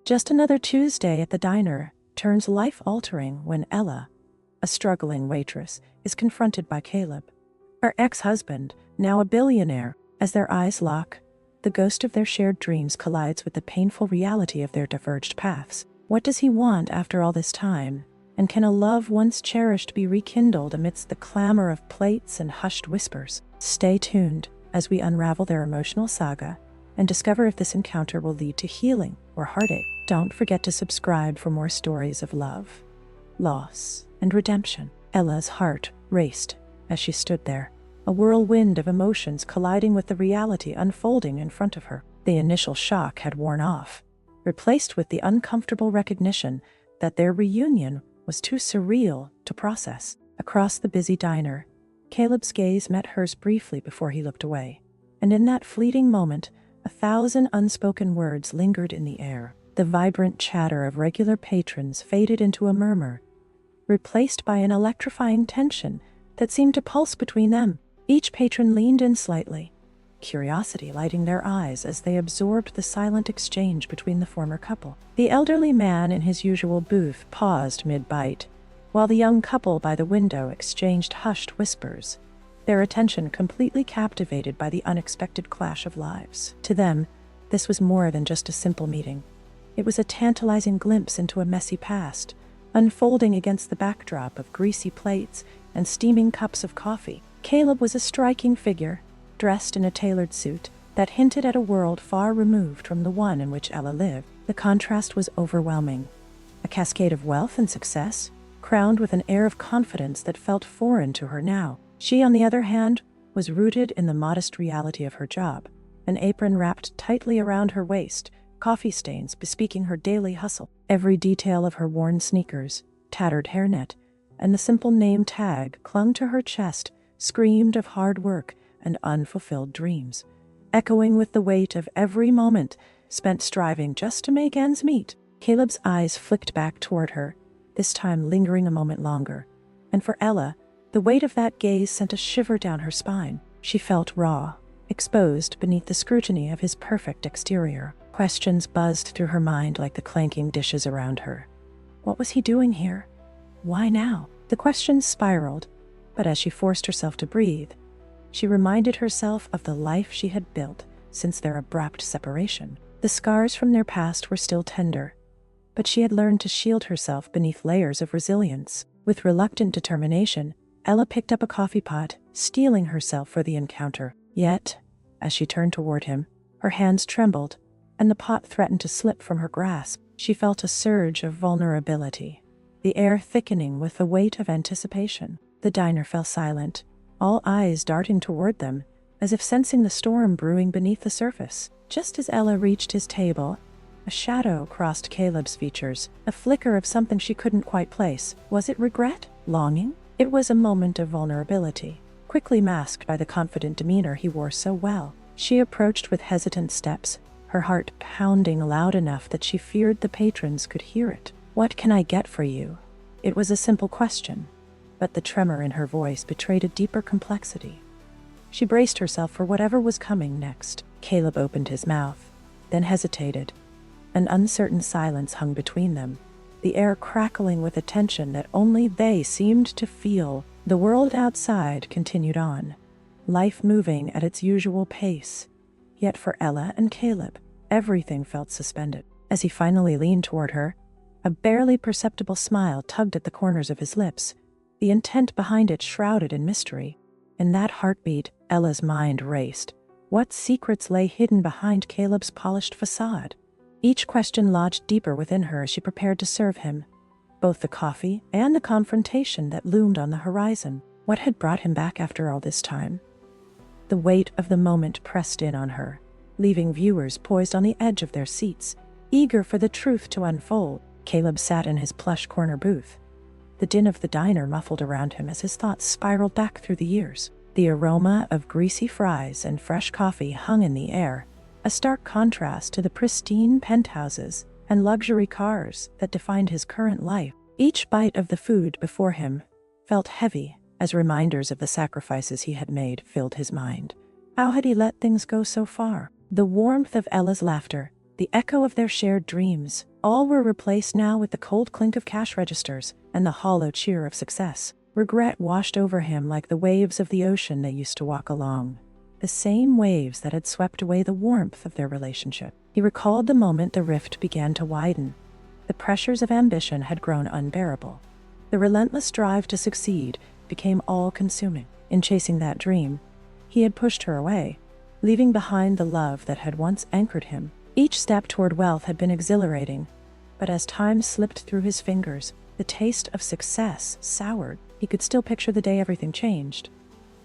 Just another Tuesday at the diner turns life-altering when Ella, a struggling waitress, is confronted by Caleb, her ex-husband, now a billionaire. As their eyes lock, the ghost of their shared dreams collides with the painful reality of their diverged paths. What does he want after all this time? And can a love once cherished be rekindled amidst the clamor of plates and hushed whispers? Stay tuned as we unravel their emotional saga and discover if this encounter will lead to healing or heartache. Don't forget to subscribe for more stories of love, loss, and redemption. Ella's heart raced as she stood there, a whirlwind of emotions colliding with the reality unfolding in front of her. The initial shock had worn off, replaced with the uncomfortable recognition that their reunion was too surreal to process. Across the busy diner, Caleb's gaze met hers briefly before he looked away, and in that fleeting moment, 1,000 unspoken words lingered in the air. The vibrant chatter of regular patrons faded into a murmur, replaced by an electrifying tension that seemed to pulse between them. Each patron leaned in slightly, curiosity lighting their eyes as they absorbed the silent exchange between the former couple. The elderly man in his usual booth paused mid-bite, while the young couple by the window exchanged hushed whispers, their attention completely captivated by the unexpected clash of lives. To them, this was more than just a simple meeting. It was a tantalizing glimpse into a messy past, unfolding against the backdrop of greasy plates and steaming cups of coffee. Caleb was a striking figure, dressed in a tailored suit that hinted at a world far removed from the one in which Ella lived. The contrast was overwhelming. A cascade of wealth and success, crowned with an air of confidence that felt foreign to her now. She, on the other hand, was rooted in the modest reality of her job, an apron wrapped tightly around her waist, coffee stains bespeaking her daily hustle. Every detail of her worn sneakers, tattered hairnet, and the simple name tag clung to her chest screamed of hard work and unfulfilled dreams, echoing with the weight of every moment spent striving just to make ends meet. Caleb's eyes flicked back toward her, this time lingering a moment longer, and for Ella, the weight of that gaze sent a shiver down her spine. She felt raw, exposed beneath the scrutiny of his perfect exterior. Questions buzzed through her mind like the clanking dishes around her. What was he doing here? Why now? The questions spiraled, but as she forced herself to breathe, she reminded herself of the life she had built since their abrupt separation. The scars from their past were still tender, but she had learned to shield herself beneath layers of resilience. With reluctant determination, Ella picked up a coffee pot, steeling herself for the encounter. Yet, as she turned toward him, her hands trembled, and the pot threatened to slip from her grasp. She felt a surge of vulnerability, the air thickening with the weight of anticipation. The diner fell silent, all eyes darting toward them, as if sensing the storm brewing beneath the surface. Just as Ella reached his table, a shadow crossed Caleb's features, a flicker of something she couldn't quite place. Was it regret? Longing? It was a moment of vulnerability, quickly masked by the confident demeanor he wore so well. She approached with hesitant steps, her heart pounding loud enough that she feared the patrons could hear it. "What can I get for you?" It was a simple question, but the tremor in her voice betrayed a deeper complexity. She braced herself for whatever was coming next. Caleb opened his mouth, then hesitated. An uncertain silence hung between them, the air crackling with a tension that only they seemed to feel. The world outside continued on, life moving at its usual pace. Yet for Ella and Caleb, everything felt suspended. As he finally leaned toward her, a barely perceptible smile tugged at the corners of his lips, the intent behind it shrouded in mystery. In that heartbeat, Ella's mind raced. What secrets lay hidden behind Caleb's polished facade? Each question lodged deeper within her as she prepared to serve him, both the coffee and the confrontation that loomed on the horizon. What had brought him back after all this time? The weight of the moment pressed in on her, leaving viewers poised on the edge of their seats, eager for the truth to unfold. Caleb sat in his plush corner booth, the din of the diner muffled around him as his thoughts spiraled back through the years. The aroma of greasy fries and fresh coffee hung in the air, a stark contrast to the pristine penthouses and luxury cars that defined his current life. Each bite of the food before him felt heavy as reminders of the sacrifices he had made filled his mind. How had he let things go so far? The warmth of Ella's laughter, the echo of their shared dreams. All were replaced now with the cold clink of cash registers and the hollow cheer of success. Regret washed over him like the waves of the ocean they used to walk along, the same waves that had swept away the warmth of their relationship. He recalled the moment the rift began to widen. The pressures of ambition had grown unbearable. The relentless drive to succeed became all-consuming. In chasing that dream, he had pushed her away, leaving behind the love that had once anchored him. Each step toward wealth had been exhilarating, but as time slipped through his fingers, the taste of success soured. He could still picture the day everything changed.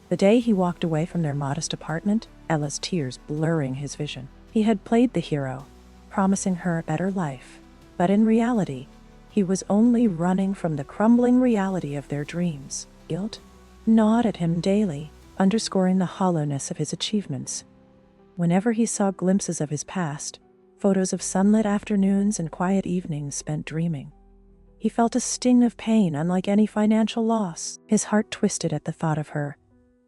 The day he walked away from their modest apartment, Ella's tears blurring his vision. He had played the hero, promising her a better life, but in reality, he was only running from the crumbling reality of their dreams. Guilt gnawed at him daily, underscoring the hollowness of his achievements. Whenever he saw glimpses of his past, photos of sunlit afternoons and quiet evenings spent dreaming, he felt a sting of pain unlike any financial loss. His heart twisted at the thought of her,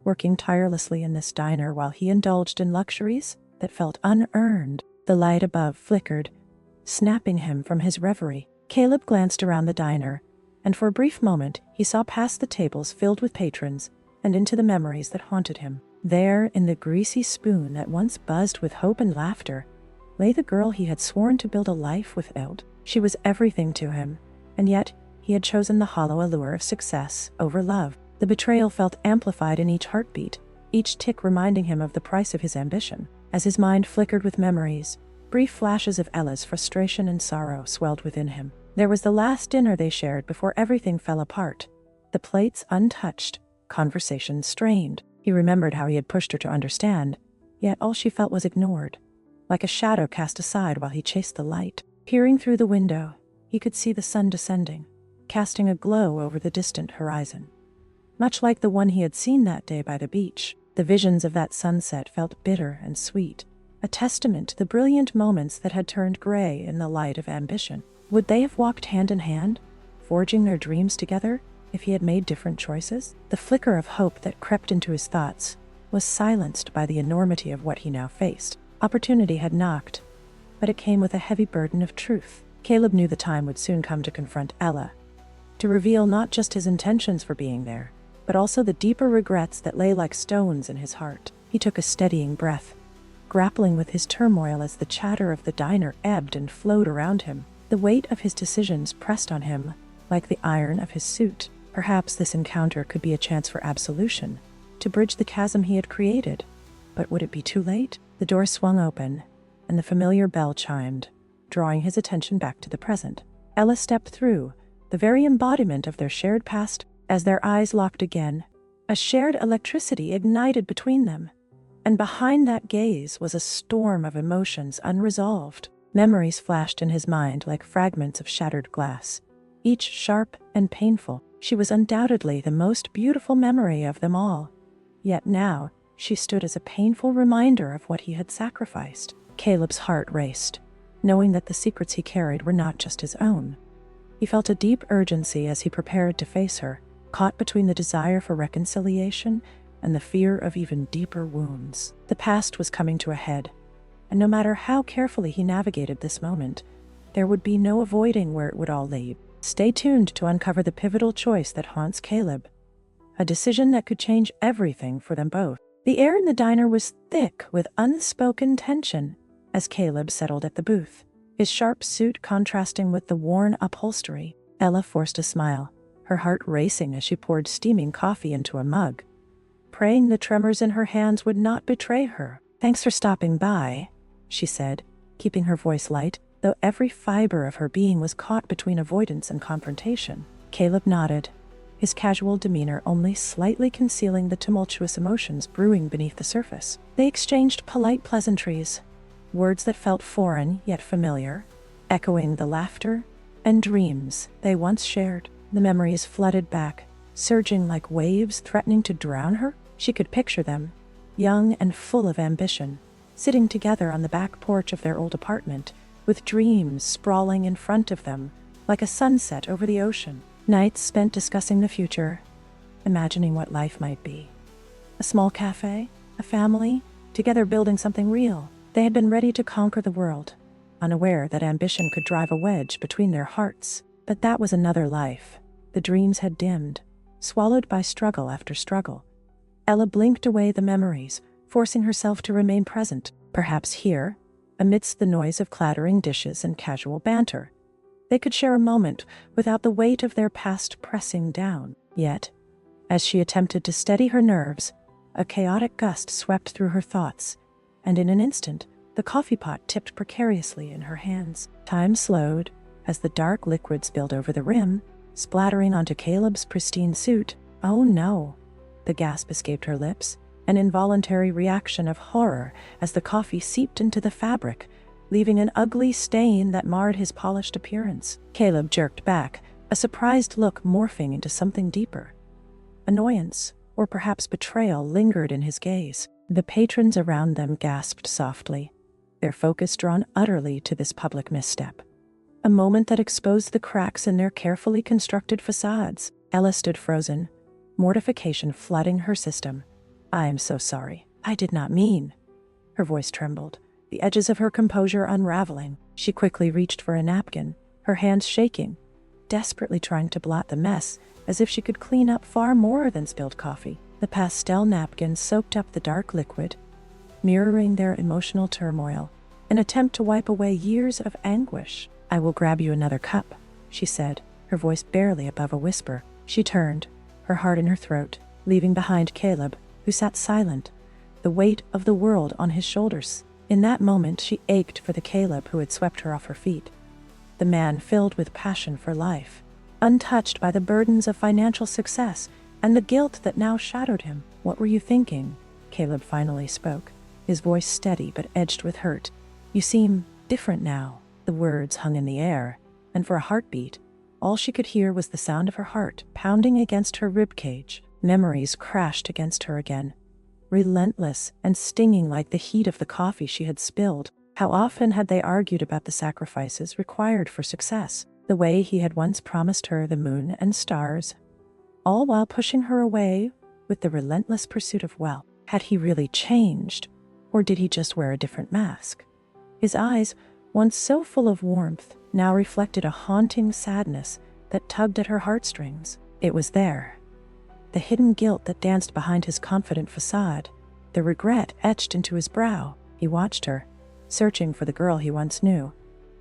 working tirelessly in this diner while he indulged in luxuries that felt unearned. The light above flickered, snapping him from his reverie. Caleb glanced around the diner, and for a brief moment he saw past the tables filled with patrons and into the memories that haunted him. There, in the greasy spoon that once buzzed with hope and laughter, lay the girl he had sworn to build a life without. She was everything to him, and yet he had chosen the hollow allure of success over love. The betrayal felt amplified in each heartbeat, each tick reminding him of the price of his ambition. As his mind flickered with memories, brief flashes of Ella's frustration and sorrow swelled within him. There was the last dinner they shared before everything fell apart, the plates untouched, conversations strained. He remembered how he had pushed her to understand, yet all she felt was ignored, like a shadow cast aside while he chased the light. Peering through the window, he could see the sun descending, casting a glow over the distant horizon. Much like the one he had seen that day by the beach, the visions of that sunset felt bitter and sweet, a testament to the brilliant moments that had turned gray in the light of ambition. Would they have walked hand in hand, forging their dreams together, if he had made different choices? The flicker of hope that crept into his thoughts was silenced by the enormity of what he now faced. Opportunity had knocked, but it came with a heavy burden of truth. Caleb knew the time would soon come to confront Ella, to reveal not just his intentions for being there, but also the deeper regrets that lay like stones in his heart. He took a steadying breath, grappling with his turmoil as the chatter of the diner ebbed and flowed around him. The weight of his decisions pressed on him like the iron of his suit. Perhaps this encounter could be a chance for absolution, to bridge the chasm he had created. But would it be too late? The door swung open, and the familiar bell chimed, drawing his attention back to the present. Ella stepped through, the very embodiment of their shared past. As their eyes locked again, a shared electricity ignited between them, and behind that gaze was a storm of emotions unresolved. Memories flashed in his mind like fragments of shattered glass, each sharp and painful. She was undoubtedly the most beautiful memory of them all, yet now she stood as a painful reminder of what he had sacrificed. Caleb's heart raced, knowing that the secrets he carried were not just his own. He felt a deep urgency as he prepared to face her, caught between the desire for reconciliation and the fear of even deeper wounds. The past was coming to a head, and no matter how carefully he navigated this moment, there would be no avoiding where it would all lead. Stay tuned to uncover the pivotal choice that haunts Caleb, a decision that could change everything for them both. The air in the diner was thick with unspoken tension as Caleb settled at the booth, his sharp suit contrasting with the worn upholstery. Ella forced a smile, her heart racing as she poured steaming coffee into a mug, praying the tremors in her hands would not betray her. "Thanks for stopping by," she said, keeping her voice light, though every fiber of her being was caught between avoidance and confrontation. Caleb nodded, his casual demeanor only slightly concealing the tumultuous emotions brewing beneath the surface. They exchanged polite pleasantries, words that felt foreign yet familiar, echoing the laughter and dreams they once shared. The memories flooded back, surging like waves threatening to drown her. She could picture them, young and full of ambition, sitting together on the back porch of their old apartment, with dreams sprawling in front of them, like a sunset over the ocean. Nights spent discussing the future, imagining what life might be. A small cafe, a family, together building something real. They had been ready to conquer the world, unaware that ambition could drive a wedge between their hearts. But that was another life. The dreams had dimmed, swallowed by struggle after struggle. Ella blinked away the memories, forcing herself to remain present, perhaps here, amidst the noise of clattering dishes and casual banter. They could share a moment without the weight of their past pressing down. Yet, as she attempted to steady her nerves, a chaotic gust swept through her thoughts, and in an instant, the coffee pot tipped precariously in her hands. Time slowed as the dark liquid spilled over the rim, splattering onto Caleb's pristine suit. "Oh no!" The gasp escaped her lips, an involuntary reaction of horror as the coffee seeped into the fabric, leaving an ugly stain that marred his polished appearance. Caleb jerked back, a surprised look morphing into something deeper. Annoyance, or perhaps betrayal, lingered in his gaze. The patrons around them gasped softly, their focus drawn utterly to this public misstep. A moment that exposed the cracks in their carefully constructed facades. Ella stood frozen, mortification flooding her system. "I am so sorry. I did not mean." Her voice trembled, the edges of her composure unraveling. She quickly reached for a napkin, her hands shaking, desperately trying to blot the mess, as if she could clean up far more than spilled coffee. The pastel napkin soaked up the dark liquid, mirroring their emotional turmoil, an attempt to wipe away years of anguish. "I will grab you another cup," she said, her voice barely above a whisper. She turned, her heart in her throat, leaving behind Caleb, who sat silent, the weight of the world on his shoulders. In that moment, she ached for the Caleb who had swept her off her feet. The man filled with passion for life, untouched by the burdens of financial success and the guilt that now shadowed him. "What were you thinking?" Caleb finally spoke, his voice steady but edged with hurt. "You seem different now." The words hung in the air, and for a heartbeat, all she could hear was the sound of her heart pounding against her ribcage. Memories crashed against her again, relentless and stinging like the heat of the coffee she had spilled. How often had they argued about the sacrifices required for success, the way he had once promised her the moon and stars, all while pushing her away with the relentless pursuit of wealth. Had he really changed, or did he just wear a different mask? His eyes, once so full of warmth, now reflected a haunting sadness that tugged at her heartstrings. It was there, the hidden guilt that danced behind his confident facade, the regret etched into his brow. He watched her, searching for the girl he once knew,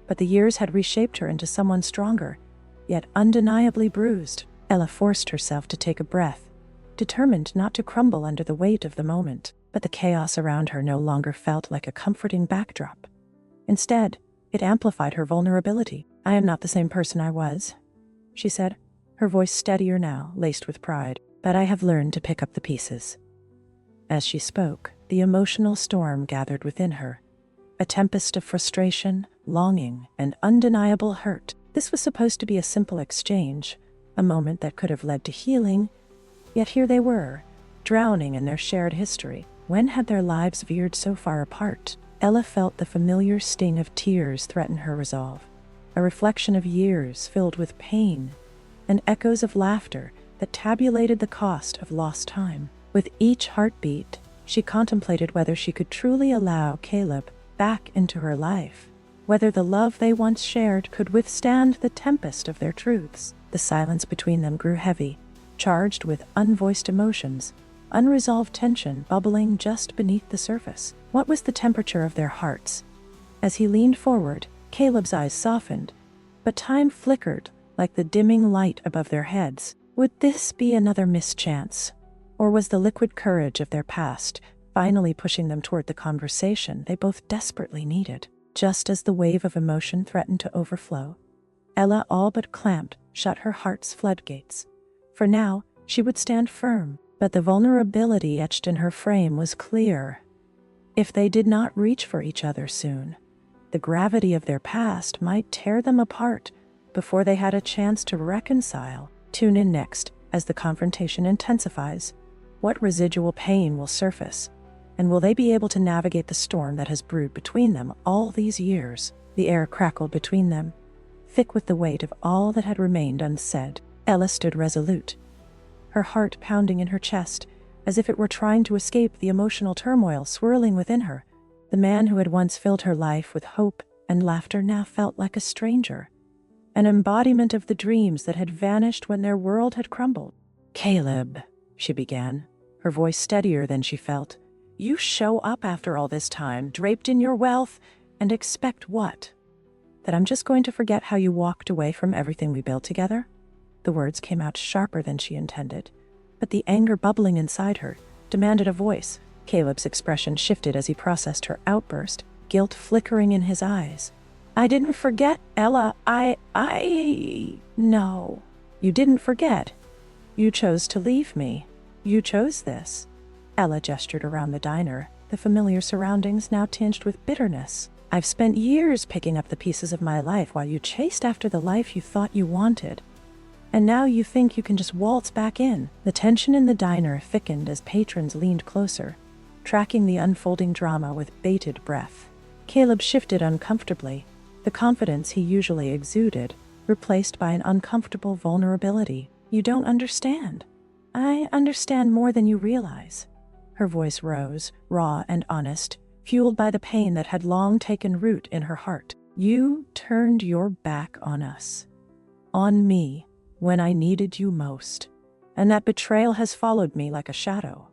but the years had reshaped her into someone stronger, yet undeniably bruised. Ella forced herself to take a breath, determined not to crumble under the weight of the moment. But the chaos around her no longer felt like a comforting backdrop. Instead, it amplified her vulnerability. "I am not the same person I was," she said, her voice steadier now, laced with pride. "But I have learned to pick up the pieces." As she spoke, the emotional storm gathered within her, a tempest of frustration, longing, and undeniable hurt. This was supposed to be a simple exchange, a moment that could have led to healing, yet here they were, drowning in their shared history. When had their lives veered so far apart? Ella felt the familiar sting of tears threaten her resolve, a reflection of years filled with pain, and echoes of laughter that tabulated the cost of lost time. With each heartbeat, she contemplated whether she could truly allow Caleb back into her life, whether the love they once shared could withstand the tempest of their truths. The silence between them grew heavy, charged with unvoiced emotions, unresolved tension bubbling just beneath the surface. What was the temperature of their hearts? As he leaned forward, Caleb's eyes softened, but time flickered like the dimming light above their heads. Would this be another mischance? Or was the liquid courage of their past finally pushing them toward the conversation they both desperately needed? Just as the wave of emotion threatened to overflow, Ella all but clamped shut her heart's floodgates. For now, she would stand firm, but the vulnerability etched in her frame was clear. If they did not reach for each other soon, the gravity of their past might tear them apart before they had a chance to reconcile. Tune in next as the confrontation intensifies. What residual pain will surface, and will they be able to navigate the storm that has brewed between them all these years? The air crackled between them, thick with the weight of all that had remained unsaid. Ella stood resolute, her heart pounding in her chest, as if it were trying to escape the emotional turmoil swirling within her. The man who had once filled her life with hope and laughter now felt like a stranger, an embodiment of the dreams that had vanished when their world had crumbled. "Caleb," she began, her voice steadier than she felt, "you show up after all this time, draped in your wealth, and expect what? That I'm just going to forget how you walked away from everything we built together?" The words came out sharper than she intended, but the anger bubbling inside her demanded a voice. Caleb's expression shifted as he processed her outburst, guilt flickering in his eyes. "I didn't forget, Ella. No. You didn't forget. You chose to leave me. You chose this." Ella gestured around the diner, the familiar surroundings now tinged with bitterness. "I've spent years picking up the pieces of my life while you chased after the life you thought you wanted. And now you think you can just waltz back in." The tension in the diner thickened as patrons leaned closer, tracking the unfolding drama with bated breath. Caleb shifted uncomfortably, the confidence he usually exuded, replaced by an uncomfortable vulnerability. "You don't understand. I understand more than you realize." Her voice rose, raw and honest, fueled by the pain that had long taken root in her heart. "You turned your back on us. On me, when I needed you most. And that betrayal has followed me like a shadow."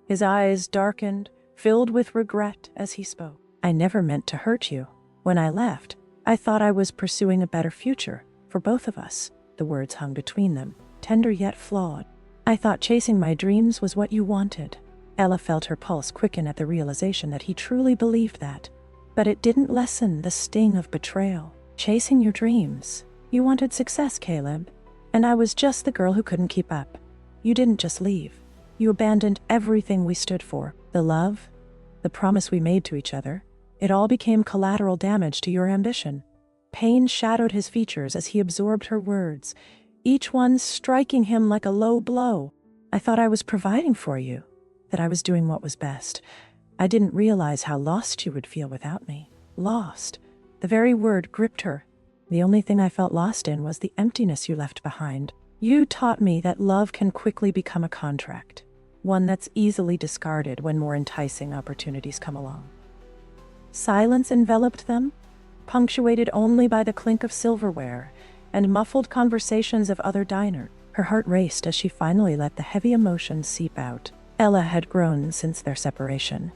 His eyes darkened, filled with regret as he spoke. "I never meant to hurt you. When I left, I thought I was pursuing a better future for both of us." The words hung between them, tender yet flawed. "I thought chasing my dreams was what you wanted." Ella felt her pulse quicken at the realization that he truly believed that. But it didn't lessen the sting of betrayal. "Chasing your dreams. You wanted success, Caleb. And I was just the girl who couldn't keep up. You didn't just leave. You abandoned everything we stood for. The love, the promise we made to each other. It all became collateral damage to your ambition." Pain shadowed his features as he absorbed her words, each one striking him like a low blow. "I thought I was providing for you, that I was doing what was best. I didn't realize how lost you would feel without me." Lost. The very word gripped her. "The only thing I felt lost in was the emptiness you left behind. You taught me that love can quickly become a contract, one that's easily discarded when more enticing opportunities come along." Silence enveloped them, punctuated only by the clink of silverware and muffled conversations of other diners. Her heart raced as she finally let the heavy emotions seep out. Ella had grown since their separation.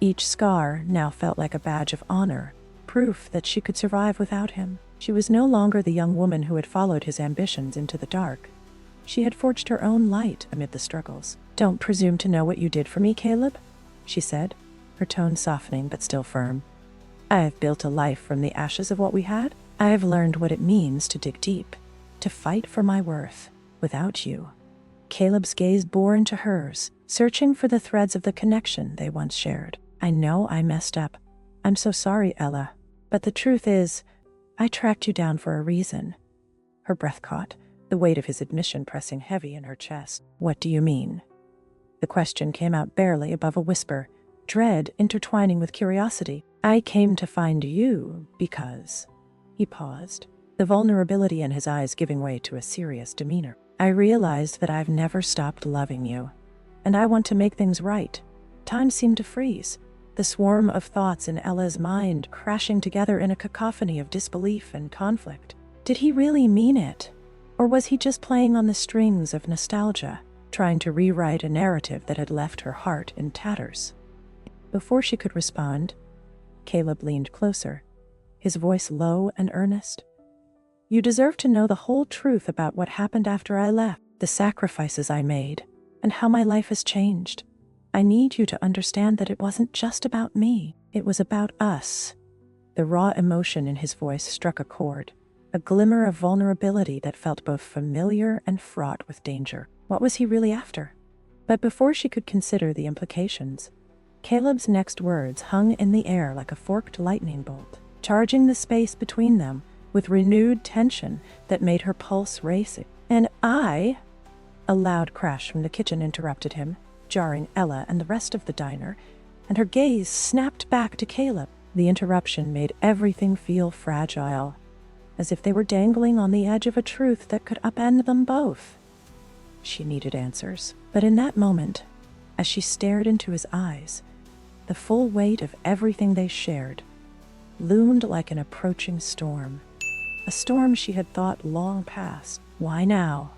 Each scar now felt like a badge of honor, proof that she could survive without him. She was no longer the young woman who had followed his ambitions into the dark. She had forged her own light amid the struggles. "Don't presume to know what you did for me, Caleb," she said, her tone softening but still firm. "I have built a life from the ashes of what we had. I have learned what it means to dig deep, to fight for my worth without you." Caleb's gaze bore into hers, searching for the threads of the connection they once shared. "I know I messed up. I'm so sorry, Ella. But the truth is, I tracked you down for a reason." Her breath caught, the weight of his admission pressing heavy in her chest. "What do you mean?" The question came out barely above a whisper, dread intertwining with curiosity. "I came to find you because..." He paused, the vulnerability in his eyes giving way to a serious demeanor. "I realized that I've never stopped loving you, and I want to make things right." Time seemed to freeze, the swarm of thoughts in Ella's mind crashing together in a cacophony of disbelief and conflict. Did he really mean it? Or was he just playing on the strings of nostalgia, trying to rewrite a narrative that had left her heart in tatters? Before she could respond, Caleb leaned closer, his voice low and earnest. "You deserve to know the whole truth about what happened after I left, the sacrifices I made, and how my life has changed. I need you to understand that it wasn't just about me. It was about us." The raw emotion in his voice struck a chord, a glimmer of vulnerability that felt both familiar and fraught with danger. What was he really after? But before she could consider the implications, Caleb's next words hung in the air like a forked lightning bolt, charging the space between them with renewed tension that made her pulse race. "And I..." A loud crash from the kitchen interrupted him, jarring Ella and the rest of the diner, and her gaze snapped back to Caleb. The interruption made everything feel fragile, as if they were dangling on the edge of a truth that could upend them both. She needed answers, but in that moment, as she stared into his eyes, the full weight of everything they shared loomed like an approaching storm. A storm she had thought long past. Why now?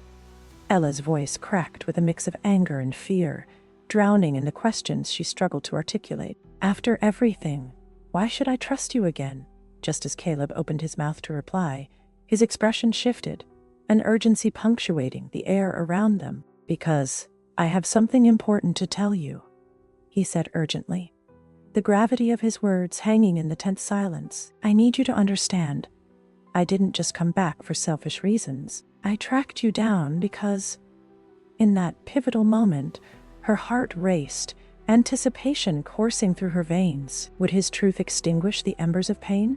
Ella's voice cracked with a mix of anger and fear, drowning in the questions she struggled to articulate. After everything, why should I trust you again? Just as Caleb opened his mouth to reply, his expression shifted, an urgency punctuating the air around them. Because I have something important to tell you, he said urgently, the gravity of his words hanging in the tense silence. I need you to understand. I didn't just come back for selfish reasons. I tracked you down because, in that pivotal moment, her heart raced, anticipation coursing through her veins. Would his truth extinguish the embers of pain,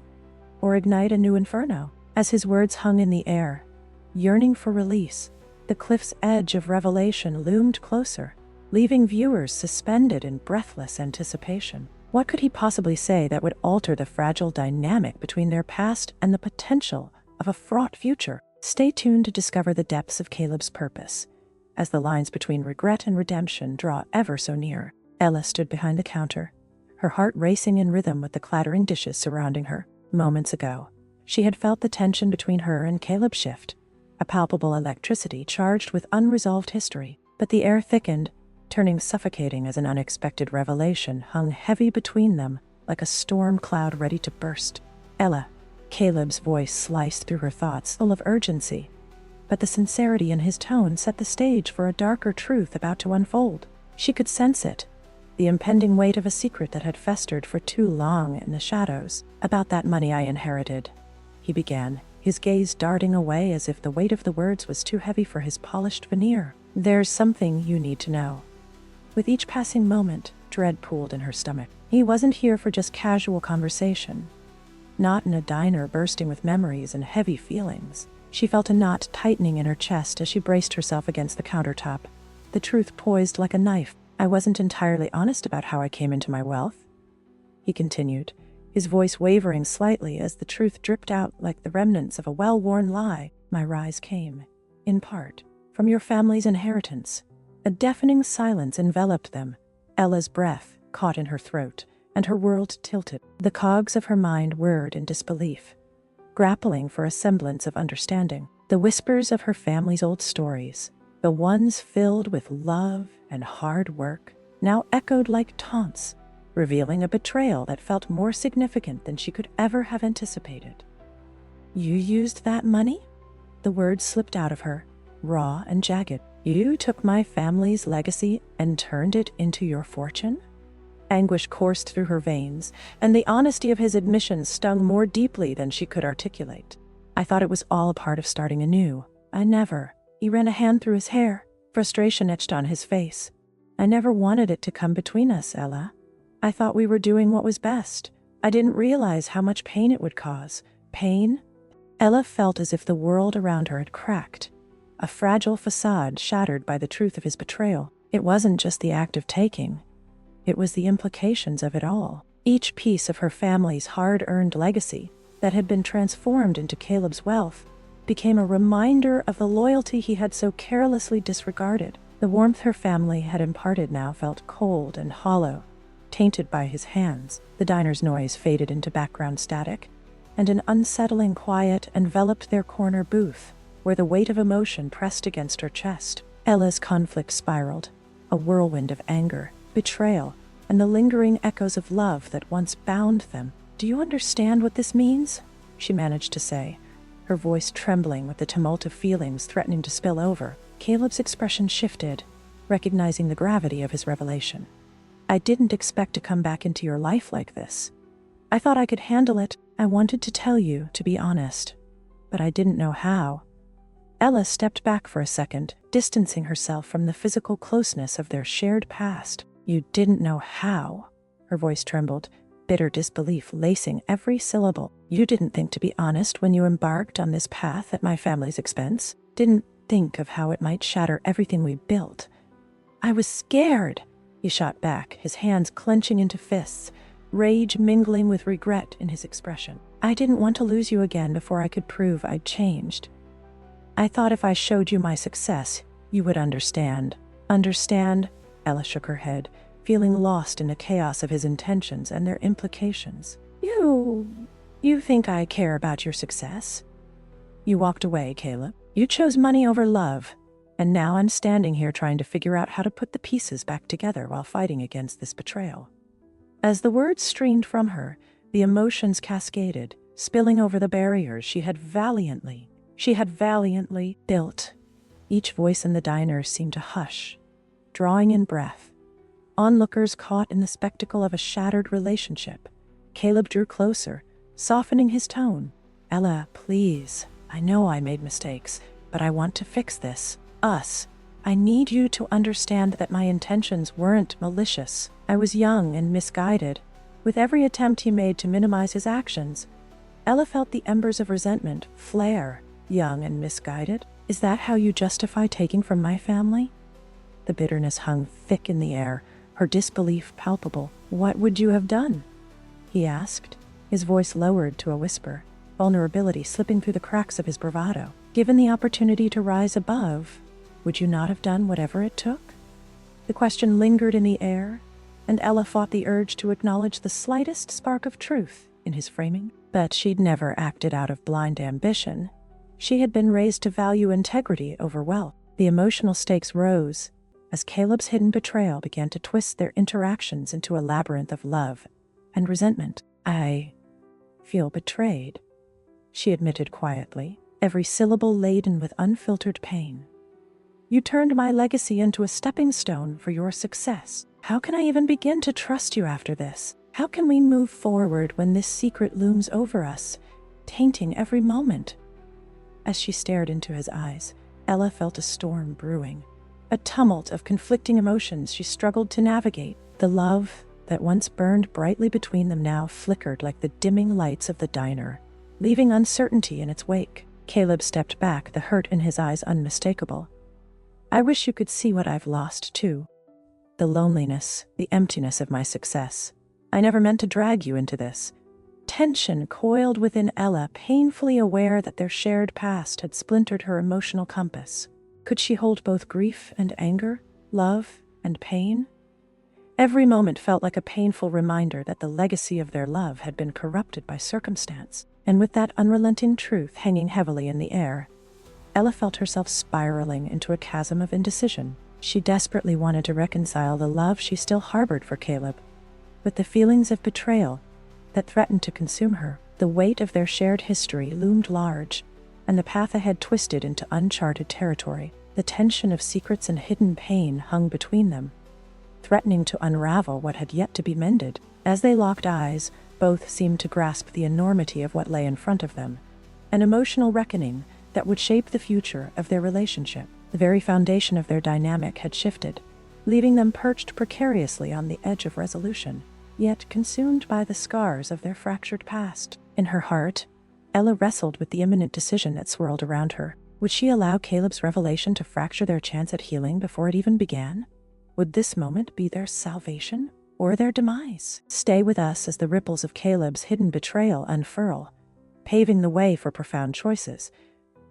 or ignite a new inferno? As his words hung in the air, yearning for release, the cliff's edge of revelation loomed closer, leaving viewers suspended in breathless anticipation. What could he possibly say that would alter the fragile dynamic between their past and the potential of a fraught future? Stay tuned to discover the depths of Caleb's purpose, as the lines between regret and redemption draw ever so near. Ella stood behind the counter, her heart racing in rhythm with the clattering dishes surrounding her. Moments ago, she had felt the tension between her and Caleb shift, a palpable electricity charged with unresolved history. But the air thickened, turning suffocating as an unexpected revelation hung heavy between them like a storm cloud ready to burst. Ella, Caleb's voice sliced through her thoughts, full of urgency, but the sincerity in his tone set the stage for a darker truth about to unfold. She could sense it, the impending weight of a secret that had festered for too long in the shadows. About that money I inherited, he began, his gaze darting away as if the weight of the words was too heavy for his polished veneer. There's something you need to know. With each passing moment, dread pooled in her stomach. He wasn't here for just casual conversation. Not in a diner bursting with memories and heavy feelings. She felt a knot tightening in her chest as she braced herself against the countertop, the truth poised like a knife. I wasn't entirely honest about how I came into my wealth, he continued, his voice wavering slightly as the truth dripped out like the remnants of a well-worn lie. My rise came, in part, from your family's inheritance. A deafening silence enveloped them. Ella's breath caught in her throat, and her world tilted. The cogs of her mind whirred in disbelief, grappling for a semblance of understanding. The whispers of her family's old stories, the ones filled with love and hard work, now echoed like taunts, revealing a betrayal that felt more significant than she could ever have anticipated. You used that money? The words slipped out of her, raw and jagged. You took my family's legacy and turned it into your fortune? Anguish coursed through her veins, and the honesty of his admission stung more deeply than she could articulate. I thought it was all a part of starting anew. I never. He ran a hand through his hair, frustration etched on his face. I never wanted it to come between us, Ella. I thought we were doing what was best. I didn't realize how much pain it would cause. Pain? Ella felt as if the world around her had cracked, a fragile facade shattered by the truth of his betrayal. It wasn't just the act of taking. It was the implications of it all. Each piece of her family's hard-earned legacy that had been transformed into Caleb's wealth became a reminder of the loyalty he had so carelessly disregarded. The warmth her family had imparted now felt cold and hollow, tainted by his hands. The diner's noise faded into background static, and an unsettling quiet enveloped their corner booth, where the weight of emotion pressed against her chest. Ella's conflict spiraled, a whirlwind of anger, betrayal, and the lingering echoes of love that once bound them. Do you understand what this means? She managed to say, her voice trembling with the tumult of feelings threatening to spill over. Caleb's expression shifted, recognizing the gravity of his revelation. I didn't expect to come back into your life like this. I thought I could handle it. I wanted to tell you, to be honest, but I didn't know how. Ella stepped back for a second, distancing herself from the physical closeness of their shared past. You didn't know how? Her voice trembled, bitter disbelief lacing every syllable. You didn't think to be honest when you embarked on this path at my family's expense? Didn't think of how it might shatter everything we built? I was scared, he shot back, his hands clenching into fists, rage mingling with regret in his expression. I didn't want to lose you again before I could prove I'd changed. I thought if I showed you my success, you would understand. Understand? Ella shook her head, feeling lost in the chaos of his intentions and their implications. You You think I care about your success? You walked away, Caleb. You chose money over love. And now I'm standing here trying to figure out how to put the pieces back together while fighting against this betrayal. As the words streamed from her, the emotions cascaded, spilling over the barriers she had valiantly built. Each voice in the diner seemed to hush, drawing in breath. Onlookers caught in the spectacle of a shattered relationship. Caleb drew closer, softening his tone. Ella, please. I know I made mistakes, but I want to fix this. Us. I need you to understand that my intentions weren't malicious. I was young and misguided. With every attempt he made to minimize his actions, Ella felt the embers of resentment flare. Young and misguided? Is that how you justify taking from my family? The bitterness hung thick in the air, her disbelief palpable. What would you have done? He asked, his voice lowered to a whisper, vulnerability slipping through the cracks of his bravado. Given the opportunity to rise above, would you not have done whatever it took? The question lingered in the air, and Ella fought the urge to acknowledge the slightest spark of truth in his framing. But she'd never acted out of blind ambition. She had been raised to value integrity over wealth. The emotional stakes rose as Caleb's hidden betrayal began to twist their interactions into a labyrinth of love and resentment. I feel betrayed, she admitted quietly, every syllable laden with unfiltered pain. You turned my legacy into a stepping stone for your success. How can I even begin to trust you after this? How can we move forward when this secret looms over us, tainting every moment? As she stared into his eyes, Ella felt a storm brewing, a tumult of conflicting emotions she struggled to navigate. The love that once burned brightly between them now flickered like the dimming lights of the diner, leaving uncertainty in its wake. Caleb stepped back, the hurt in his eyes unmistakable. I wish you could see what I've lost, too. The loneliness, the emptiness of my success. I never meant to drag you into this. Tension coiled within Ella, painfully aware that their shared past had splintered her emotional compass. Could she hold both grief and anger, love and pain? Every moment felt like a painful reminder that the legacy of their love had been corrupted by circumstance. And with that unrelenting truth hanging heavily in the air, Ella felt herself spiraling into a chasm of indecision. She desperately wanted to reconcile the love she still harbored for Caleb with the feelings of betrayal that threatened to consume her. The weight of their shared history loomed large, and the path ahead twisted into uncharted territory. The tension of secrets and hidden pain hung between them, threatening to unravel what had yet to be mended. As they locked eyes, both seemed to grasp the enormity of what lay in front of them, an emotional reckoning that would shape the future of their relationship. The very foundation of their dynamic had shifted, leaving them perched precariously on the edge of resolution, yet consumed by the scars of their fractured past. In her heart, Ella wrestled with the imminent decision that swirled around her. Would she allow Caleb's revelation to fracture their chance at healing before it even began? Would this moment be their salvation or their demise? Stay with us as the ripples of Caleb's hidden betrayal unfurl, paving the way for profound choices,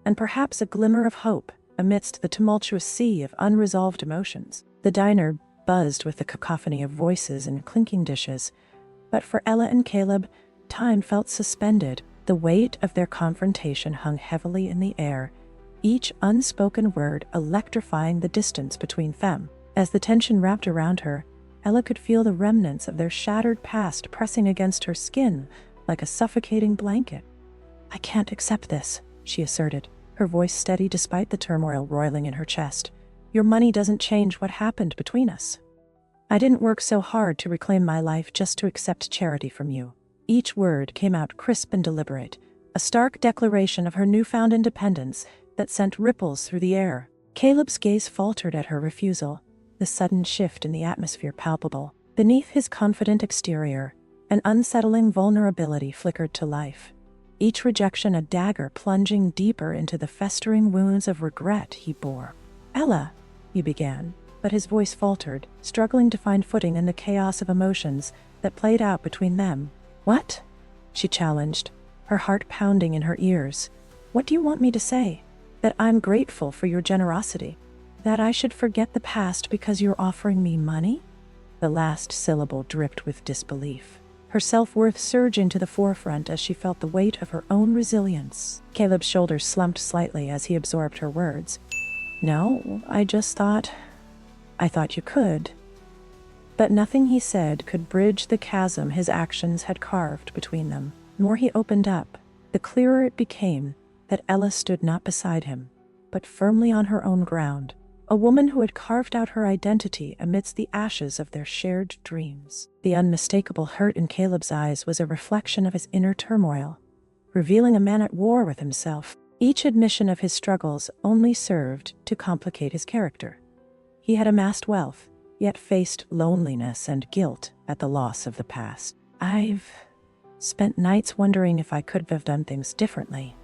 and perhaps a glimmer of hope amidst the tumultuous sea of unresolved emotions. The diner buzzed with the cacophony of voices and clinking dishes, but for Ella and Caleb, time felt suspended. The weight of their confrontation hung heavily in the air, each unspoken word electrifying the distance between them. As the tension wrapped around her, Ella could feel the remnants of their shattered past pressing against her skin like a suffocating blanket. I can't accept this, she asserted, her voice steady despite the turmoil roiling in her chest. Your money doesn't change what happened between us. I didn't work so hard to reclaim my life just to accept charity from you. Each word came out crisp and deliberate, a stark declaration of her newfound independence that sent ripples through the air. Caleb's gaze faltered at her refusal, the sudden shift in the atmosphere palpable. Beneath his confident exterior, an unsettling vulnerability flickered to life, each rejection a dagger plunging deeper into the festering wounds of regret he bore. Ella, he began, but his voice faltered, struggling to find footing in the chaos of emotions that played out between them. What? She challenged, her heart pounding in her ears. What do you want me to say? That I'm grateful for your generosity? That I should forget the past because you're offering me money? The last syllable dripped with disbelief. her self-worth surging to the forefront as she felt the weight of her own resilience. Caleb's shoulders slumped slightly as he absorbed her words. "No, I thought you could." But nothing he said could bridge the chasm his actions had carved between them. The more he opened up, the clearer it became that Ella stood not beside him, but firmly on her own ground, a woman who had carved out her identity amidst the ashes of their shared dreams. The unmistakable hurt in Caleb's eyes was a reflection of his inner turmoil, revealing a man at war with himself. Each admission of his struggles only served to complicate his character. He had amassed wealth, yet faced loneliness and guilt at the loss of the past. "I've spent nights wondering if I could have done things differently,"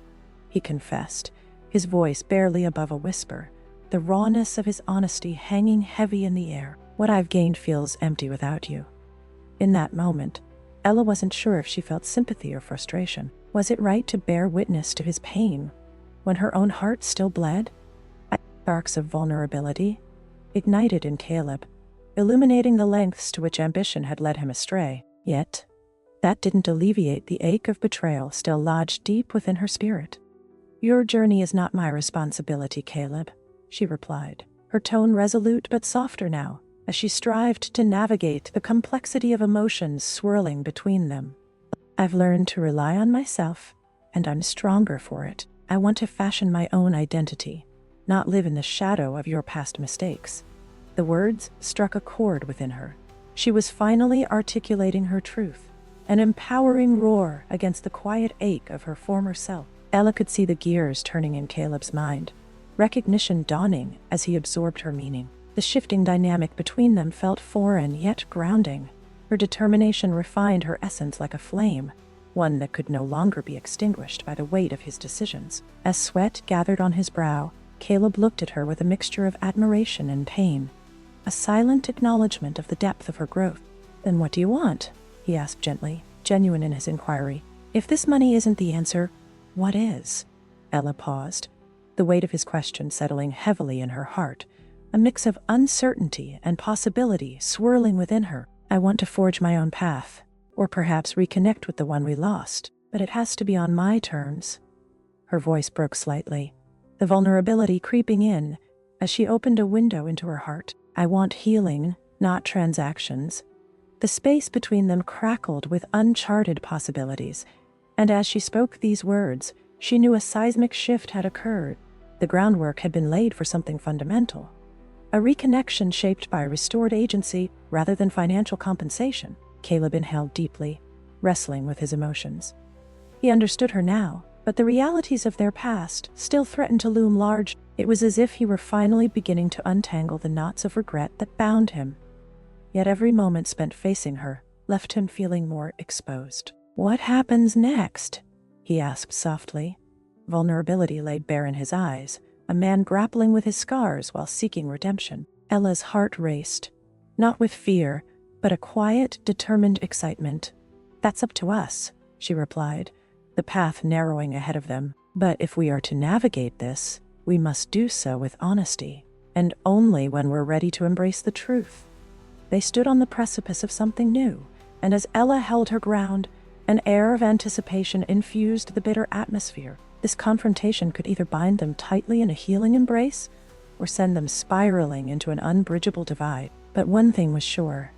he confessed, his voice barely above a whisper, the rawness of his honesty hanging heavy in the air. "What I've gained feels empty without you." In that moment, Ella wasn't sure if she felt sympathy or frustration. Was it right to bear witness to his pain when her own heart still bled? Sparks of vulnerability ignited in Caleb, illuminating the lengths to which ambition had led him astray. Yet, that didn't alleviate the ache of betrayal still lodged deep within her spirit. "Your journey is not my responsibility, Caleb," she replied, her tone resolute but softer now, as she strived to navigate the complexity of emotions swirling between them. "I've learned to rely on myself, and I'm stronger for it. I want to fashion my own identity, not live in the shadow of your past mistakes." The words struck a chord within her. She was finally articulating her truth, an empowering roar against the quiet ache of her former self. Ella could see the gears turning in Caleb's mind, recognition dawning as he absorbed her meaning. The shifting dynamic between them felt foreign yet grounding. Her determination refined her essence like a flame, one that could no longer be extinguished by the weight of his decisions. As sweat gathered on his brow, Caleb looked at her with a mixture of admiration and pain, a silent acknowledgement of the depth of her growth. "Then what do you want?" he asked gently, genuine in his inquiry. "If this money isn't the answer, what is?" Ella paused, the weight of his question settling heavily in her heart, a mix of uncertainty and possibility swirling within her. "I want to forge my own path, or perhaps reconnect with the one we lost, but it has to be on my terms." Her voice broke slightly, the vulnerability creeping in as she opened a window into her heart. "I want healing, not transactions." The space between them crackled with uncharted possibilities, and as she spoke these words, she knew a seismic shift had occurred. The groundwork had been laid for something fundamental, a reconnection shaped by restored agency rather than financial compensation. Caleb inhaled deeply, wrestling with his emotions. He understood her now, but the realities of their past still threatened to loom large. It was as if he were finally beginning to untangle the knots of regret that bound him. Yet every moment spent facing her left him feeling more exposed. "What happens next?" he asked softly. Vulnerability laid bare in his eyes, a man grappling with his scars while seeking redemption. Ella's heart raced, not with fear, but a quiet, determined excitement. "That's up to us," she replied, the path narrowing ahead of them. "But if we are to navigate this, we must do so with honesty, and only when we're ready to embrace the truth." They stood on the precipice of something new, and as Ella held her ground, an air of anticipation infused the bitter atmosphere. This confrontation could either bind them tightly in a healing embrace, or send them spiraling into an unbridgeable divide. But one thing was sure.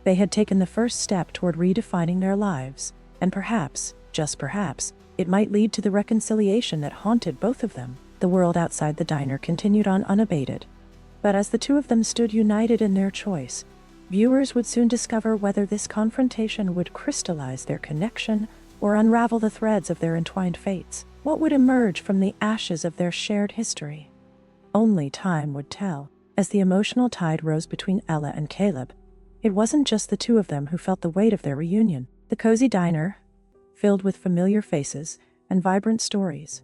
They had taken the first step toward redefining their lives, and perhaps, just perhaps, it might lead to the reconciliation that haunted both of them. The world outside the diner continued on unabated, but as the two of them stood united in their choice, viewers would soon discover whether this confrontation would crystallize their connection or unravel the threads of their entwined fates. What would emerge from the ashes of their shared history? Only time would tell. As the emotional tide rose between Ella and Caleb, it wasn't just the two of them who felt the weight of their reunion. The cozy diner, filled with familiar faces and vibrant stories,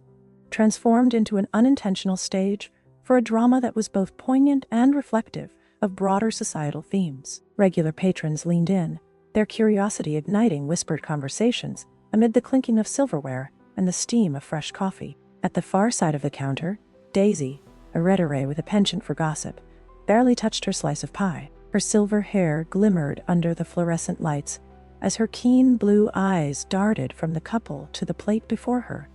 transformed into an unintentional stage for a drama that was both poignant and reflective of broader societal themes. Regular patrons leaned in, their curiosity igniting whispered conversations amid the clinking of silverware and the steam of fresh coffee. At the far side of the counter, Daisy, a retiree with a penchant for gossip, barely touched her slice of pie. Her silver hair glimmered under the fluorescent lights as her keen blue eyes darted from the couple to the plate before her.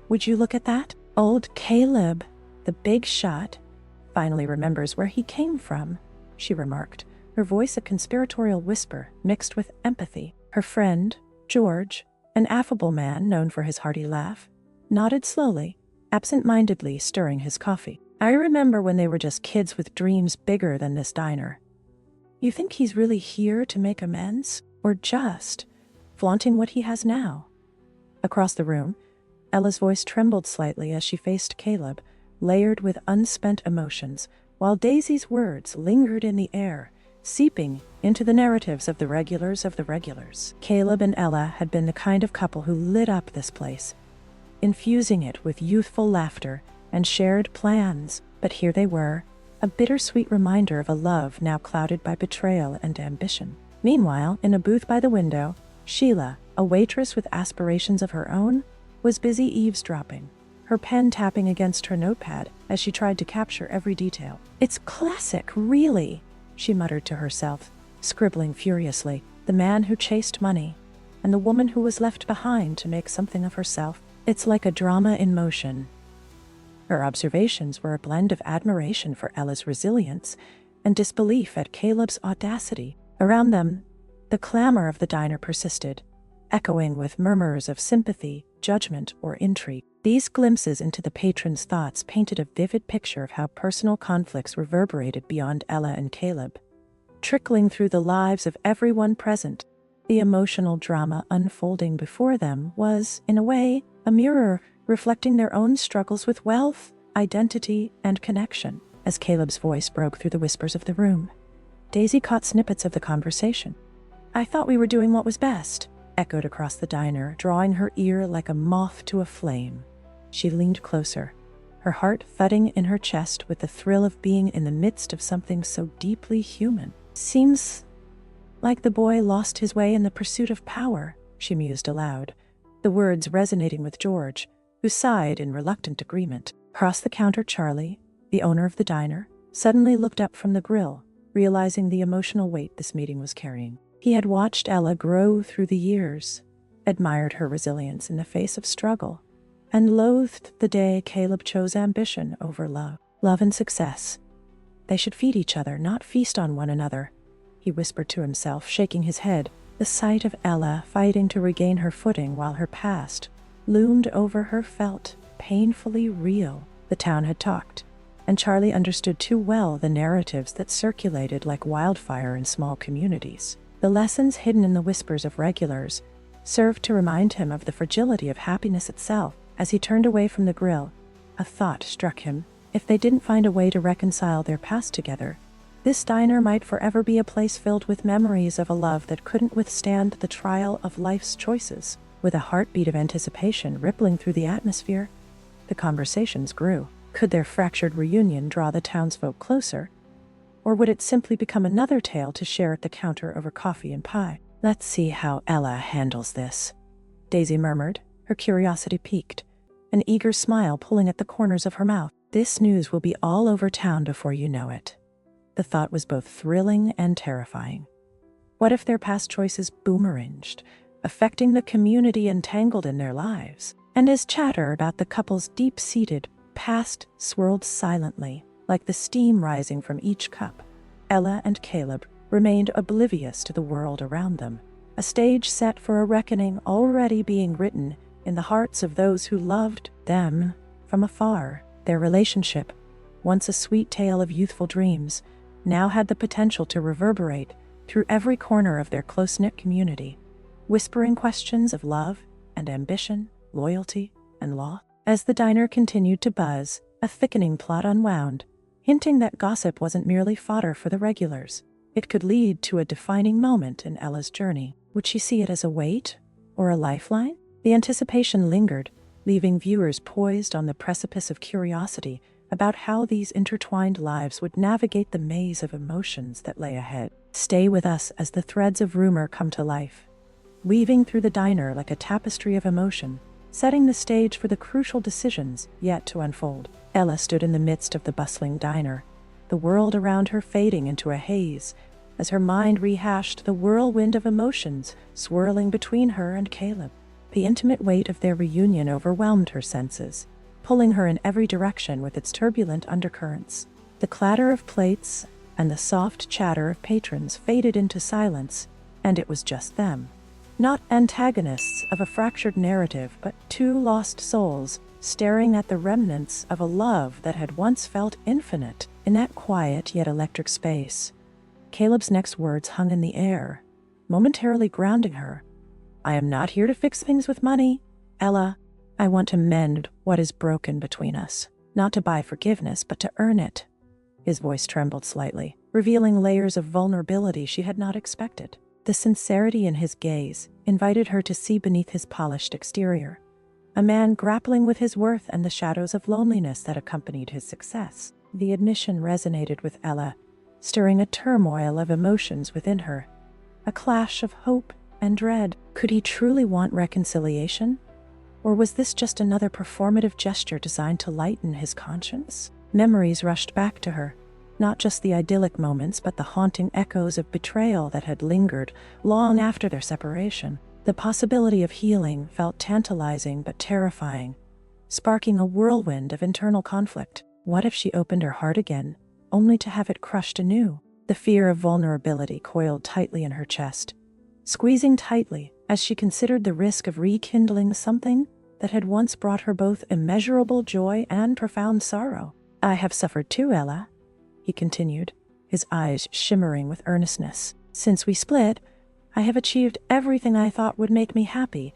"Would you look at that? Old Caleb, the big shot, finally remembers where he came from," she remarked, her voice a conspiratorial whisper mixed with empathy. Her friend, George, an affable man known for his hearty laugh, nodded slowly, absent-mindedly stirring his coffee. "I remember when they were just kids with dreams bigger than this diner." "You think he's really here to make amends? Or just flaunting what he has now?" Across the room, Ella's voice trembled slightly as she faced Caleb, layered with unspent emotions, while Daisy's words lingered in the air, seeping into the narratives of the regulars of the regulars. Caleb and Ella had been the kind of couple who lit up this place, infusing it with youthful laughter and shared plans, but here they were, a bittersweet reminder of a love now clouded by betrayal and ambition. Meanwhile, in a booth by the window, Sheila, a waitress with aspirations of her own, was busy eavesdropping, her pen tapping against her notepad as she tried to capture every detail. "It's classic, really," she muttered to herself, scribbling furiously. "The man who chased money, and the woman who was left behind to make something of herself. It's like a drama in motion." Her observations were a blend of admiration for Ella's resilience and disbelief at Caleb's audacity. Around them, the clamor of the diner persisted, echoing with murmurs of sympathy, judgment, or intrigue. These glimpses into the patrons' thoughts painted a vivid picture of how personal conflicts reverberated beyond Ella and Caleb, trickling through the lives of everyone present. The emotional drama unfolding before them was, in a way, a mirror reflecting their own struggles with wealth, identity, and connection. As Caleb's voice broke through the whispers of the room, Daisy caught snippets of the conversation. "I thought we were doing what was best," echoed across the diner, drawing her ear like a moth to a flame. She leaned closer, her heart thudding in her chest with the thrill of being in the midst of something so deeply human. "Seems like the boy lost his way in the pursuit of power," she mused aloud, the words resonating with George, who sighed in reluctant agreement. Across the counter, Charlie, the owner of the diner, suddenly looked up from the grill, realizing the emotional weight this meeting was carrying. He had watched Ella grow through the years, admired her resilience in the face of struggle, and loathed the day Caleb chose ambition over love. Love and success. They should feed each other, not feast on one another, he whispered to himself, shaking his head. The sight of Ella fighting to regain her footing while her past loomed over her felt painfully real. The town had talked, and Charlie understood too well the narratives that circulated like wildfire in small communities. The lessons hidden in the whispers of regulars served to remind him of the fragility of happiness itself. As he turned away from the grill, a thought struck him. If they didn't find a way to reconcile their past together, this diner might forever be a place filled with memories of a love that couldn't withstand the trial of life's choices. With a heartbeat of anticipation rippling through the atmosphere, the conversations grew. Could their fractured reunion draw the townsfolk closer? Or would it simply become another tale to share at the counter over coffee and pie? "Let's see how Ella handles this," Daisy murmured, her curiosity piqued, an eager smile pulling at the corners of her mouth. "This news will be all over town before you know it." The thought was both thrilling and terrifying. What if their past choices boomeranged, affecting the community entangled in their lives? And as chatter about the couple's deep-seated past swirled silently, like the steam rising from each cup, Ella and Caleb remained oblivious to the world around them, a stage set for a reckoning already being written in the hearts of those who loved them from afar. Their relationship, once a sweet tale of youthful dreams, now had the potential to reverberate through every corner of their close-knit community, whispering questions of love and ambition, loyalty and loss. As the diner continued to buzz, a thickening plot unwound, hinting that gossip wasn't merely fodder for the regulars. It could lead to a defining moment in Ella's journey. Would she see it as a weight or a lifeline? The anticipation lingered, leaving viewers poised on the precipice of curiosity about how these intertwined lives would navigate the maze of emotions that lay ahead. Stay with us as the threads of rumor come to life, weaving through the diner like a tapestry of emotion, setting the stage for the crucial decisions yet to unfold. Ella stood in the midst of the bustling diner, the world around her fading into a haze as her mind rehashed the whirlwind of emotions swirling between her and Caleb. The intimate weight of their reunion overwhelmed her senses, pulling her in every direction with its turbulent undercurrents. The clatter of plates and the soft chatter of patrons faded into silence, and it was just them. Not antagonists of a fractured narrative, but two lost souls staring at the remnants of a love that had once felt infinite in that quiet yet electric space. Caleb's next words hung in the air, momentarily grounding her. "I am not here to fix things with money, Ella. I want to mend what is broken between us, not to buy forgiveness, but to earn it." His voice trembled slightly, revealing layers of vulnerability she had not expected. The sincerity in his gaze invited her to see beneath his polished exterior, a man grappling with his worth and the shadows of loneliness that accompanied his success. The admission resonated with Ella, stirring a turmoil of emotions within her, a clash of hope and dread. Could he truly want reconciliation? Or was this just another performative gesture designed to lighten his conscience? Memories rushed back to her, not just the idyllic moments, but the haunting echoes of betrayal that had lingered long after their separation. The possibility of healing felt tantalizing but terrifying, sparking a whirlwind of internal conflict. What if she opened her heart again, only to have it crushed anew? The fear of vulnerability coiled tightly in her chest, squeezing tightly as she considered the risk of rekindling something that had once brought her both immeasurable joy and profound sorrow. "I have suffered too, Ella," he continued, his eyes shimmering with earnestness. "Since we split, I have achieved everything I thought would make me happy,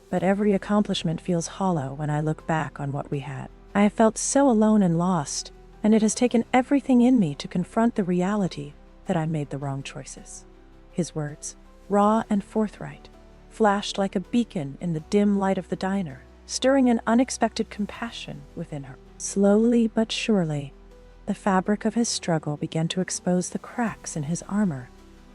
but every accomplishment feels hollow when I look back on what we had. I have felt so alone and lost, and it has taken everything in me to confront the reality that I made the wrong choices." His words, raw and forthright, flashed like a beacon in the dim light of the diner, stirring an unexpected compassion within her. Slowly but surely, the fabric of his struggle began to expose the cracks in his armor,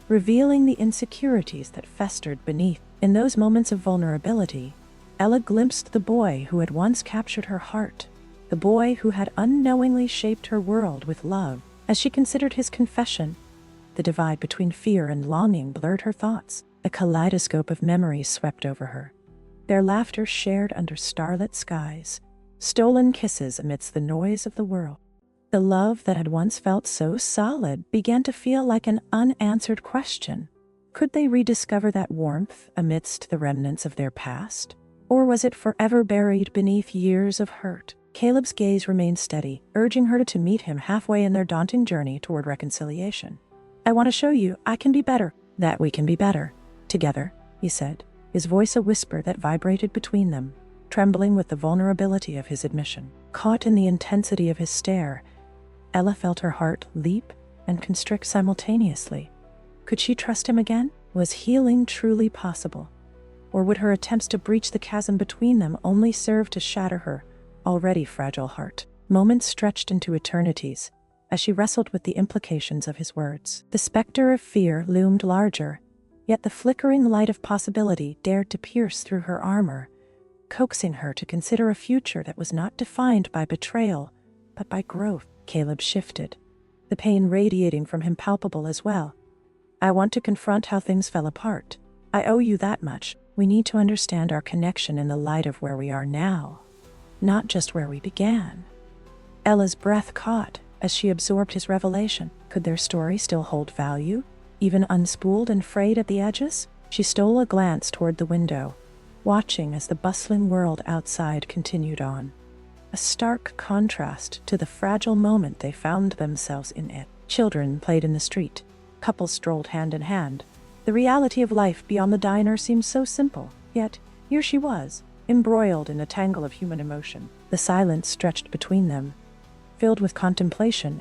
revealing the insecurities that festered beneath. In those moments of vulnerability, Ella glimpsed the boy who had once captured her heart, the boy who had unknowingly shaped her world with love. As she considered his confession, the divide between fear and longing blurred her thoughts. A kaleidoscope of memories swept over her, their laughter shared under starlit skies, stolen kisses amidst the noise of the world. The love that had once felt so solid began to feel like an unanswered question. Could they rediscover that warmth amidst the remnants of their past? Or was it forever buried beneath years of hurt? Caleb's gaze remained steady, urging her to meet him halfway in their daunting journey toward reconciliation. "I want to show you I can be better, that we can be better together," he said, his voice a whisper that vibrated between them, trembling with the vulnerability of his admission. Caught in the intensity of his stare, Ella felt her heart leap and constrict simultaneously. Could she trust him again? Was healing truly possible? Or would her attempts to breach the chasm between them only serve to shatter her already fragile heart? Moments stretched into eternities as she wrestled with the implications of his words. The specter of fear loomed larger, yet the flickering light of possibility dared to pierce through her armor, coaxing her to consider a future that was not defined by betrayal, but by growth. Caleb shifted, the pain radiating from him palpable as well. "I want to confront how things fell apart. I owe you that much. We need to understand our connection in the light of where we are now, not just where we began." Ella's breath caught as she absorbed his revelation. Could their story still hold value, even unspooled and frayed at the edges? She stole a glance toward the window, watching as the bustling world outside continued on, a stark contrast to the fragile moment they found themselves in it. Children played in the street, couples strolled hand in hand. The reality of life beyond the diner seemed so simple, yet here she was, embroiled in a tangle of human emotion. The silence stretched between them, filled with contemplation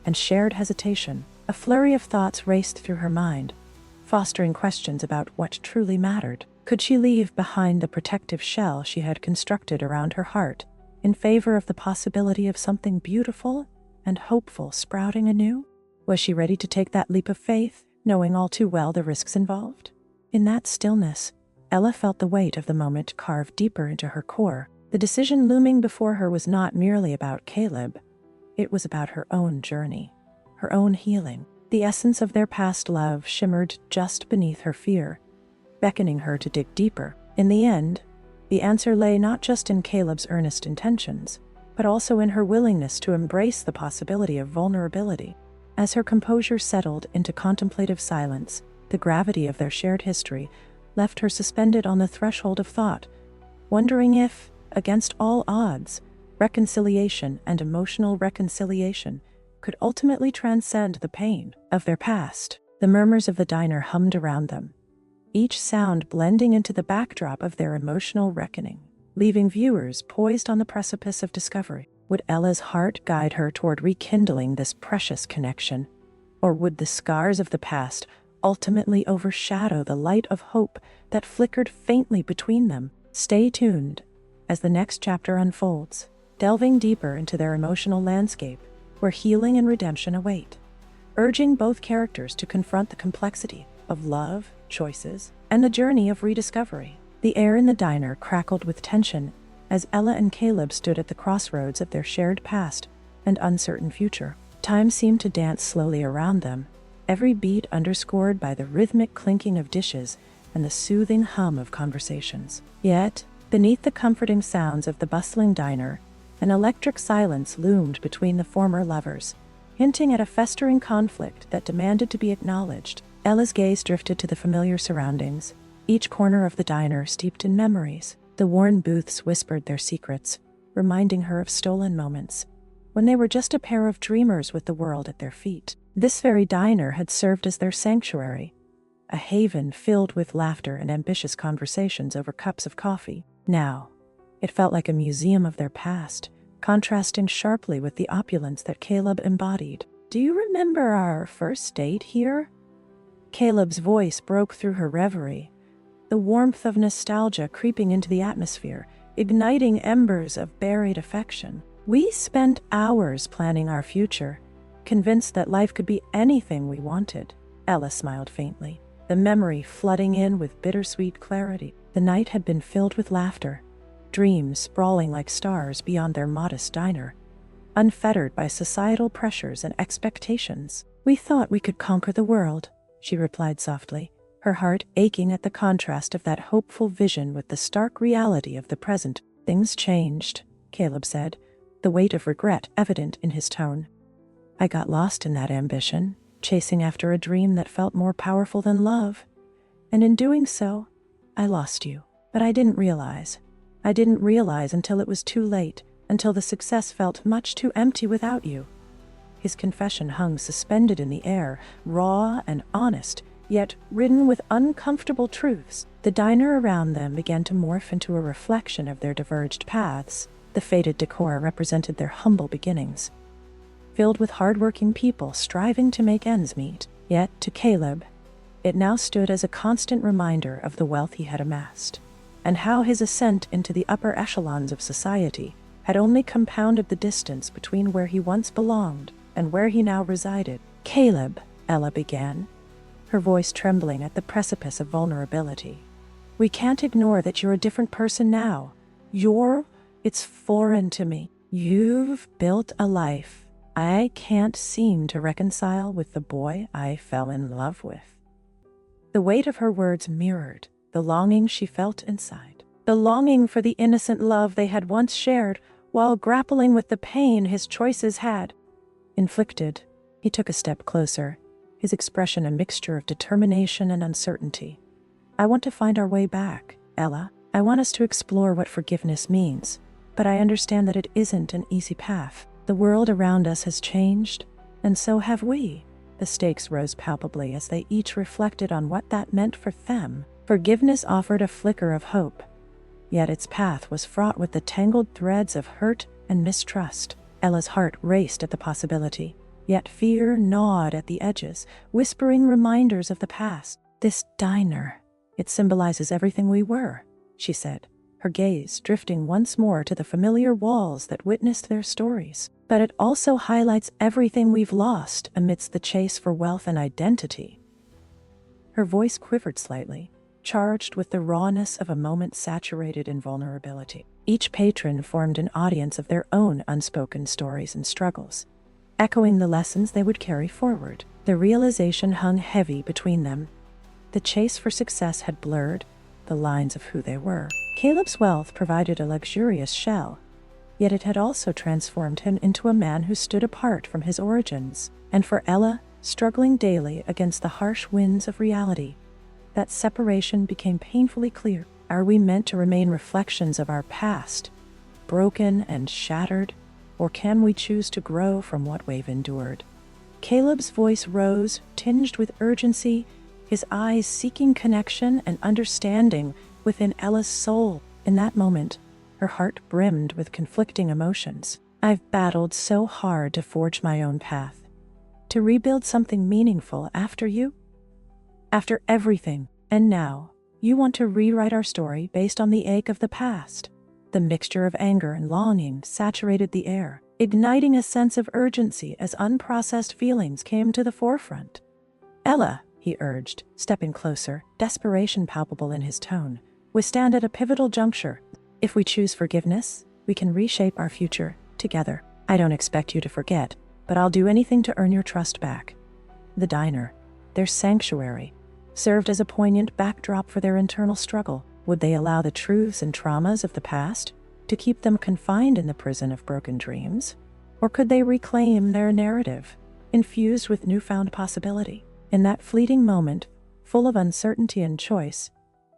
and shared hesitation. A flurry of thoughts raced through her mind, fostering questions about what truly mattered. Could she leave behind the protective shell she had constructed around her heart in favor of the possibility of something beautiful and hopeful sprouting anew? Was she ready to take that leap of faith, knowing all too well the risks involved? In that stillness, Ella felt the weight of the moment carved deeper into her core. The decision looming before her was not merely about Caleb. It was about her own journey, her own healing. The essence of their past love shimmered just beneath her fear, beckoning her to dig deeper. In the end, the answer lay not just in Caleb's earnest intentions, but also in her willingness to embrace the possibility of vulnerability. As her composure settled into contemplative silence, the gravity of their shared history left her suspended on the threshold of thought, wondering if, against all odds, reconciliation and emotional reconciliation could ultimately transcend the pain of their past. The murmurs of the diner hummed around them, each sound blending into the backdrop of their emotional reckoning, leaving viewers poised on the precipice of discovery. Would Ella's heart guide her toward rekindling this precious connection, or would the scars of the past ultimately overshadow the light of hope that flickered faintly between them? Stay tuned as the next chapter unfolds, delving deeper into their emotional landscape, where healing and redemption await, urging both characters to confront the complexity of love, choices, and the journey of rediscovery. The air in the diner crackled with tension as Ella and Caleb stood at the crossroads of their shared past and uncertain future. Time seemed to dance slowly around them, every beat underscored by the rhythmic clinking of dishes and the soothing hum of conversations. Yet, beneath the comforting sounds of the bustling diner, an electric silence loomed between the former lovers, hinting at a festering conflict that demanded to be acknowledged. Ella's gaze drifted to the familiar surroundings, each corner of the diner steeped in memories. The worn booths whispered their secrets, reminding her of stolen moments, when they were just a pair of dreamers with the world at their feet. This very diner had served as their sanctuary, a haven filled with laughter and ambitious conversations over cups of coffee. Now, it felt like a museum of their past, contrasting sharply with the opulence that Caleb embodied. "Do you remember our first date here?" Caleb's voice broke through her reverie, the warmth of nostalgia creeping into the atmosphere, igniting embers of buried affection. "We spent hours planning our future, convinced that life could be anything we wanted." Ella smiled faintly, the memory flooding in with bittersweet clarity. The night had been filled with laughter, dreams sprawling like stars beyond their modest diner, unfettered by societal pressures and expectations. "We thought we could conquer the world," she replied softly, her heart aching at the contrast of that hopeful vision with the stark reality of the present. "Things changed," Caleb said, the weight of regret evident in his tone. "I got lost in that ambition, chasing after a dream that felt more powerful than love. And in doing so, I lost you. But I didn't realize. I didn't realize until it was too late, until the success felt much too empty without you." His confession hung suspended in the air, raw and honest, yet ridden with uncomfortable truths. The diner around them began to morph into a reflection of their diverged paths. The faded decor represented their humble beginnings, filled with hardworking people striving to make ends meet. Yet, to Caleb, it now stood as a constant reminder of the wealth he had amassed, and how his ascent into the upper echelons of society had only compounded the distance between where he once belonged and where he now resided. "Caleb," Ella began, her voice trembling at the precipice of vulnerability, "we can't ignore that you're a different person now. It's foreign to me. You've built a life I can't seem to reconcile with the boy I fell in love with." The weight of her words mirrored the longing she felt inside, the longing for the innocent love they had once shared while grappling with the pain his choices had inflicted. He took a step closer, his expression a mixture of determination and uncertainty. "I want to find our way back, Ella. I want us to explore what forgiveness means, but I understand that it isn't an easy path. The world around us has changed, and so have we." The stakes rose palpably as they each reflected on what that meant for them. Forgiveness offered a flicker of hope, yet its path was fraught with the tangled threads of hurt and mistrust. Ella's heart raced at the possibility, yet fear gnawed at the edges, whispering reminders of the past. "This diner, it symbolizes everything we were," she said, her gaze drifting once more to the familiar walls that witnessed their stories. "But it also highlights everything we've lost amidst the chase for wealth and identity." Her voice quivered slightly, charged with the rawness of a moment saturated in vulnerability. Each patron formed an audience of their own unspoken stories and struggles, echoing the lessons they would carry forward. The realization hung heavy between them. The chase for success had blurred the lines of who they were. Caleb's wealth provided a luxurious shell, yet it had also transformed him into a man who stood apart from his origins. And for Ella, struggling daily against the harsh winds of reality, that separation became painfully clear. Are we meant to remain reflections of our past, broken and shattered, or can we choose to grow from what we've endured? Caleb's voice rose, tinged with urgency, his eyes seeking connection and understanding within Ella's soul. In that moment, her heart brimmed with conflicting emotions. I've battled so hard to forge my own path, to rebuild something meaningful after you, after everything, and now you want to rewrite our story based on the ache of the past. The mixture of anger and longing saturated the air, igniting a sense of urgency as unprocessed feelings came to the forefront. Ella, he urged, stepping closer, desperation palpable in his tone, we stand at a pivotal juncture. If we choose forgiveness, we can reshape our future together. I don't expect you to forget, but I'll do anything to earn your trust back. The diner, their sanctuary, served as a poignant backdrop for their internal struggle. Would they allow the truths and traumas of the past to keep them confined in the prison of broken dreams? Or could they reclaim their narrative, infused with newfound possibility? In that fleeting moment, full of uncertainty and choice,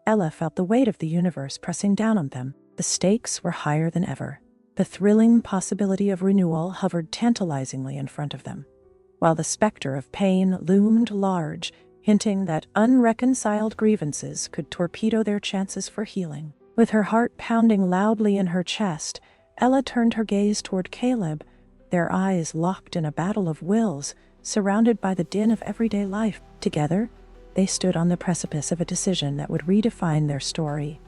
Ella felt the weight of the universe pressing down on them. The stakes were higher than ever. The thrilling possibility of renewal hovered tantalizingly in front of them, while the specter of pain loomed large, hinting that unreconciled grievances could torpedo their chances for healing. With her heart pounding loudly in her chest, Ella turned her gaze toward Caleb, their eyes locked in a battle of wills, surrounded by the din of everyday life. Together, they stood on the precipice of a decision that would redefine their story,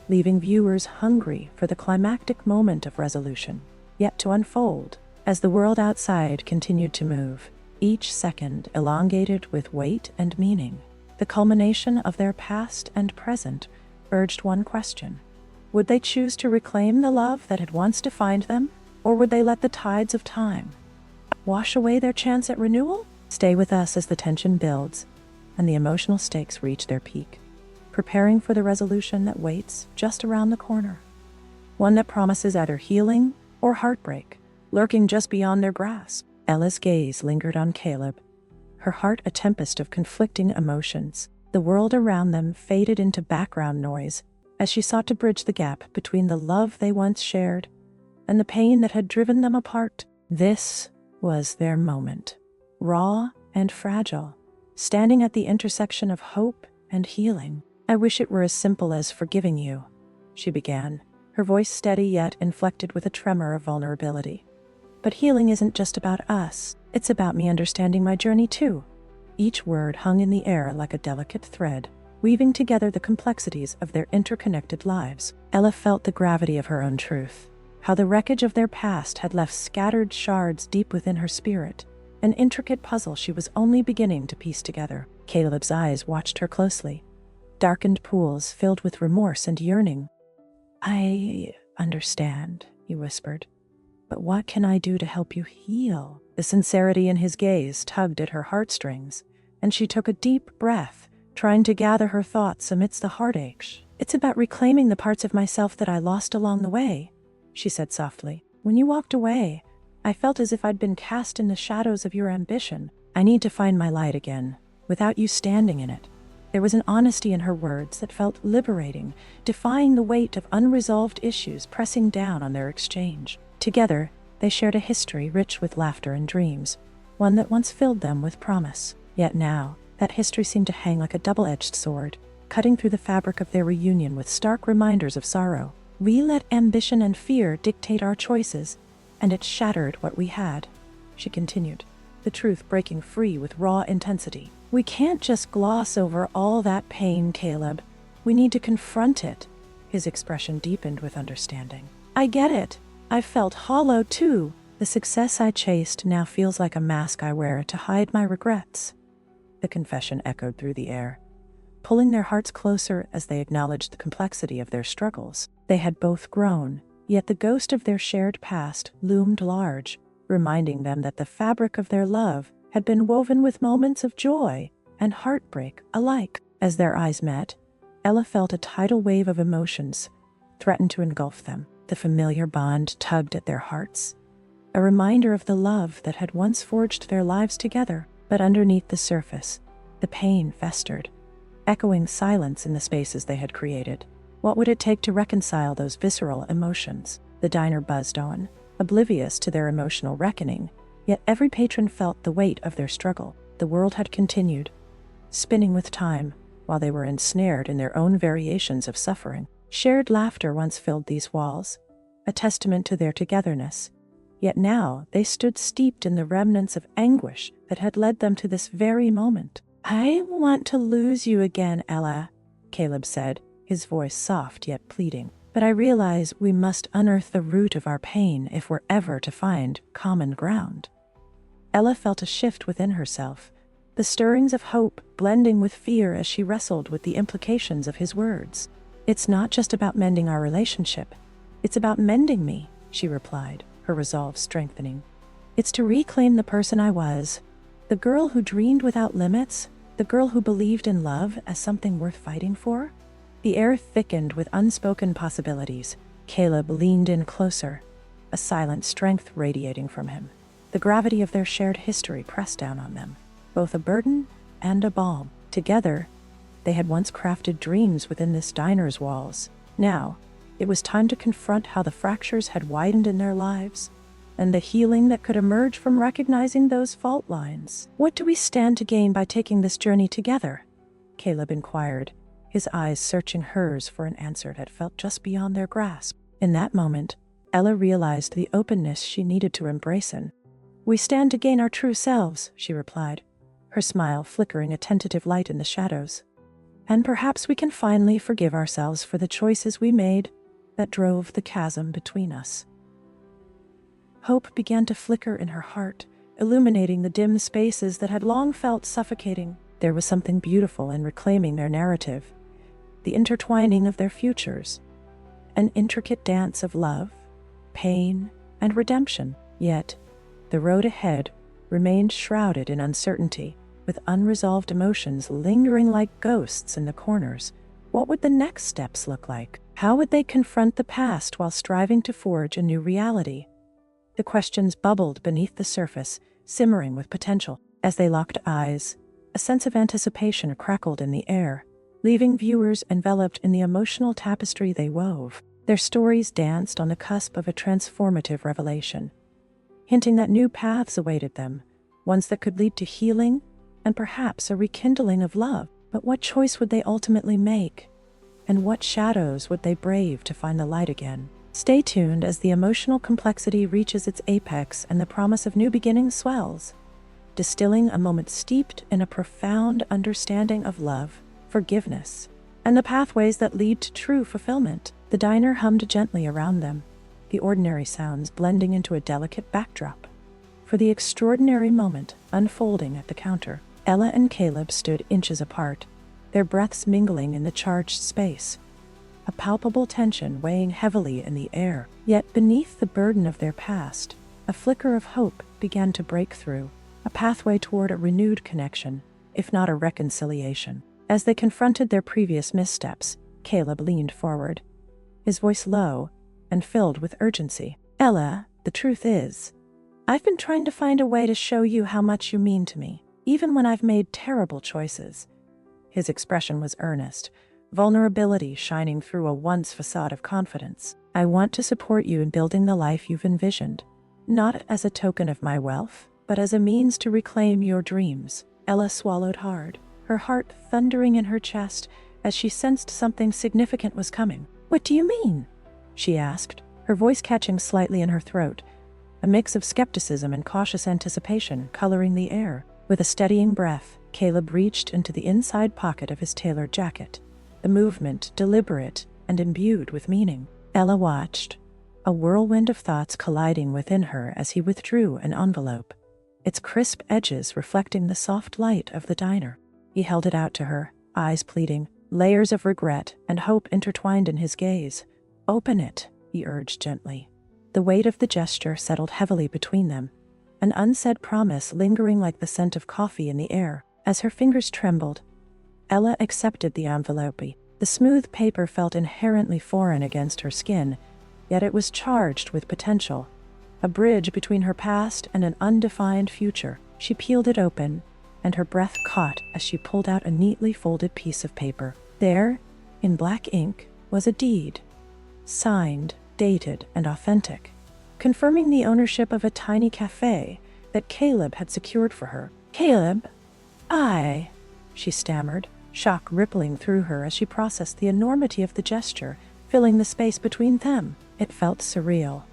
leaving viewers hungry for the climactic moment of resolution, yet to unfold. As the world outside continued to move, each second elongated with weight and meaning, the culmination of their past and present urged one question. Would they choose to reclaim the love that had once defined them, or would they let the tides of time wash away their chance at renewal? Stay with us as the tension builds and the emotional stakes reach their peak, preparing for the resolution that waits just around the corner. One that promises either healing or heartbreak, lurking just beyond their grasp. Ella's gaze lingered on Caleb, her heart a tempest of conflicting emotions. The world around them faded into background noise as she sought to bridge the gap between the love they once shared and the pain that had driven them apart. This was their moment, raw and fragile, standing at the intersection of hope and healing. I wish it were as simple as forgiving you, she began, her voice steady yet inflected with a tremor of vulnerability. But healing isn't just about us, it's about me understanding my journey too. Each word hung in the air like a delicate thread, weaving together the complexities of their interconnected lives. Ella felt the gravity of her own truth, how the wreckage of their past had left scattered shards deep within her spirit, an intricate puzzle she was only beginning to piece together. Caleb's eyes watched her closely, darkened pools filled with remorse and yearning. I understand, he whispered, but what can I do to help you heal? The sincerity in his gaze tugged at her heartstrings, and she took a deep breath, trying to gather her thoughts amidst the heartache. It's about reclaiming the parts of myself that I lost along the way, she said softly. When you walked away, I felt as if I'd been cast in the shadows of your ambition. I need to find my light again, without you standing in it. There was an honesty in her words that felt liberating, defying the weight of unresolved issues pressing down on their exchange. Together, they shared a history rich with laughter and dreams, one that once filled them with promise. Yet now, that history seemed to hang like a double-edged sword, cutting through the fabric of their reunion with stark reminders of sorrow. We let ambition and fear dictate our choices, and it shattered what we had, she continued, the truth breaking free with raw intensity. We can't just gloss over all that pain, Caleb. We need to confront it. His expression deepened with understanding. I get it. I felt hollow too. The success I chased now feels like a mask I wear to hide my regrets. The confession echoed through the air, pulling their hearts closer as they acknowledged the complexity of their struggles. They had both grown, yet the ghost of their shared past loomed large, reminding them that the fabric of their love had been woven with moments of joy and heartbreak alike. As their eyes met, Ella felt a tidal wave of emotions threaten to engulf them. The familiar bond tugged at their hearts, a reminder of the love that had once forged their lives together. But underneath the surface, the pain festered, echoing silence in the spaces they had created. What would it take to reconcile those visceral emotions? The diner buzzed on, oblivious to their emotional reckoning, yet every patron felt the weight of their struggle. The world had continued, spinning with time, while they were ensnared in their own variations of suffering. Shared laughter once filled these walls, a testament to their togetherness. Yet now they stood steeped in the remnants of anguish that had led them to this very moment. "I want to lose you again, Ella," Caleb said, his voice soft yet pleading. "But I realize we must unearth the root of our pain if we're ever to find common ground." Ella felt a shift within herself, the stirrings of hope blending with fear as she wrestled with the implications of his words. "It's not just about mending our relationship. It's about mending me," she replied, her resolve strengthening. "It's to reclaim the person I was, the girl who dreamed without limits, the girl who believed in love as something worth fighting for." The air thickened with unspoken possibilities. Caleb leaned in closer, a silent strength radiating from him. The gravity of their shared history pressed down on them, both a burden and a balm. Together, they had once crafted dreams within this diner's walls. Now, it was time to confront how the fractures had widened in their lives, and the healing that could emerge from recognizing those fault lines. "What do we stand to gain by taking this journey together?" Caleb inquired, his eyes searching hers for an answer that felt just beyond their grasp. In that moment, Ella realized the openness she needed to embrace in. "We stand to gain our true selves," she replied, her smile flickering a tentative light in the shadows. "And perhaps we can finally forgive ourselves for the choices we made that drove the chasm between us." Hope began to flicker in her heart, illuminating the dim spaces that had long felt suffocating. There was something beautiful in reclaiming their narrative, the intertwining of their futures, an intricate dance of love, pain, and redemption. Yet, the road ahead remained shrouded in uncertainty, with unresolved emotions lingering like ghosts in the corners. What would the next steps look like? How would they confront the past while striving to forge a new reality? The questions bubbled beneath the surface, simmering with potential. As they locked eyes, a sense of anticipation crackled in the air, leaving viewers enveloped in the emotional tapestry they wove. Their stories danced on the cusp of a transformative revelation, hinting that new paths awaited them, ones that could lead to healing and perhaps a rekindling of love. But what choice would they ultimately make? And what shadows would they brave to find the light again? Stay tuned as the emotional complexity reaches its apex and the promise of new beginnings swells, distilling a moment steeped in a profound understanding of love, forgiveness, and the pathways that lead to true fulfillment. The diner hummed gently around them, the ordinary sounds blending into a delicate backdrop for the extraordinary moment unfolding at the counter. Ella and Caleb stood inches apart, their breaths mingling in the charged space, a palpable tension weighing heavily in the air. Yet beneath the burden of their past, a flicker of hope began to break through, a pathway toward a renewed connection, if not a reconciliation. As they confronted their previous missteps, Caleb leaned forward, his voice low and filled with urgency. "Ella, the truth is, I've been trying to find a way to show you how much you mean to me, even when I've made terrible choices." His expression was earnest, vulnerability shining through a once facade of confidence. "I want to support you in building the life you've envisioned, not as a token of my wealth, but as a means to reclaim your dreams." Ella swallowed hard, her heart thundering in her chest as she sensed something significant was coming. "What do you mean?" she asked, her voice catching slightly in her throat, a mix of skepticism and cautious anticipation coloring the air. With a steadying breath, Caleb reached into the inside pocket of his tailored jacket, the movement deliberate and imbued with meaning. Ella watched, a whirlwind of thoughts colliding within her as he withdrew an envelope, its crisp edges reflecting the soft light of the diner. He held it out to her, eyes pleading, layers of regret and hope intertwined in his gaze. "Open it," he urged gently. The weight of the gesture settled heavily between them, an unsaid promise lingering like the scent of coffee in the air. As her fingers trembled, Ella accepted the envelope. The smooth paper felt inherently foreign against her skin, yet it was charged with potential, a bridge between her past and an undefined future. She peeled it open, and her breath caught as she pulled out a neatly folded piece of paper. There, in black ink, was a deed, signed, dated, and authentic, confirming the ownership of a tiny cafe that Caleb had secured for her. "Caleb, she stammered, shock rippling through her as she processed the enormity of the gesture, filling the space between them. It felt surreal,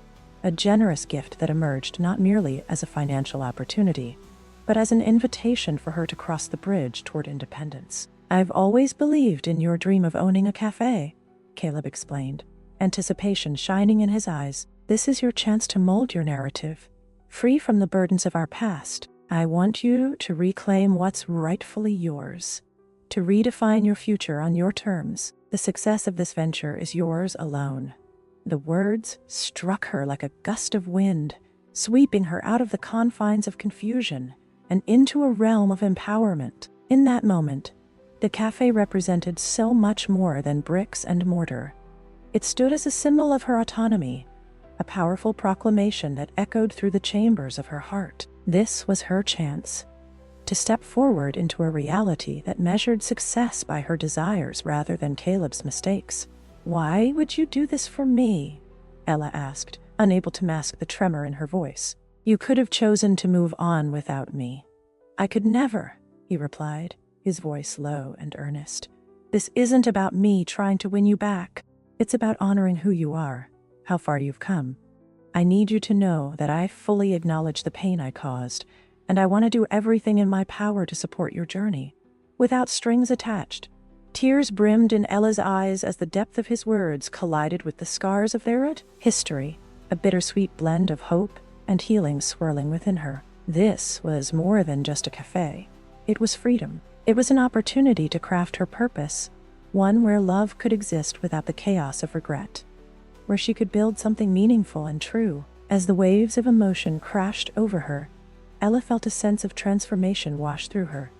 a generous gift that emerged not merely as a financial opportunity, but as an invitation for her to cross the bridge toward independence. "I've always believed in your dream of owning a cafe," Caleb explained, anticipation shining in his eyes. "This is your chance to mold your narrative, free from the burdens of our past. I want you to reclaim what's rightfully yours, to redefine your future on your terms. The success of this venture is yours alone." The words struck her like a gust of wind, sweeping her out of the confines of confusion and into a realm of empowerment. In that moment, the cafe represented so much more than bricks and mortar. It stood as a symbol of her autonomy, a powerful proclamation that echoed through the chambers of her heart. This was her chance to step forward into a reality that measured success by her desires rather than Caleb's mistakes. "Why would you do this for me?" Ella asked, unable to mask the tremor in her voice. "You could have chosen to move on without me." "I could never," he replied, his voice low and earnest. "This isn't about me trying to win you back. It's about honoring who you are, how far you've come. I need you to know that I fully acknowledge the pain I caused, and I want to do everything in my power to support your journey, without strings attached." Tears brimmed in Ella's eyes as the depth of his words collided with the scars of their history, a bittersweet blend of hope and healing swirling within her. This was more than just a cafe. It was freedom. It was an opportunity to craft her purpose, one where love could exist without the chaos of regret, where she could build something meaningful and true. As the waves of emotion crashed over her, Ella felt a sense of transformation wash through her,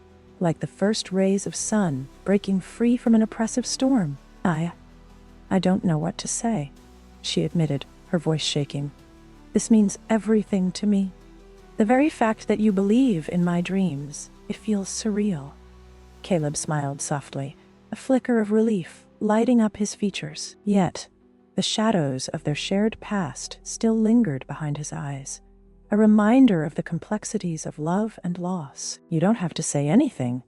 like the first rays of sun breaking free from an oppressive storm. I don't know what to say," she admitted, her voice shaking. "This means everything to me. The very fact that you believe in my dreams, it feels surreal." Caleb smiled softly, a flicker of relief lighting up his features. Yet, the shadows of their shared past still lingered behind his eyes, a reminder of the complexities of love and loss. "You don't have to say anything,"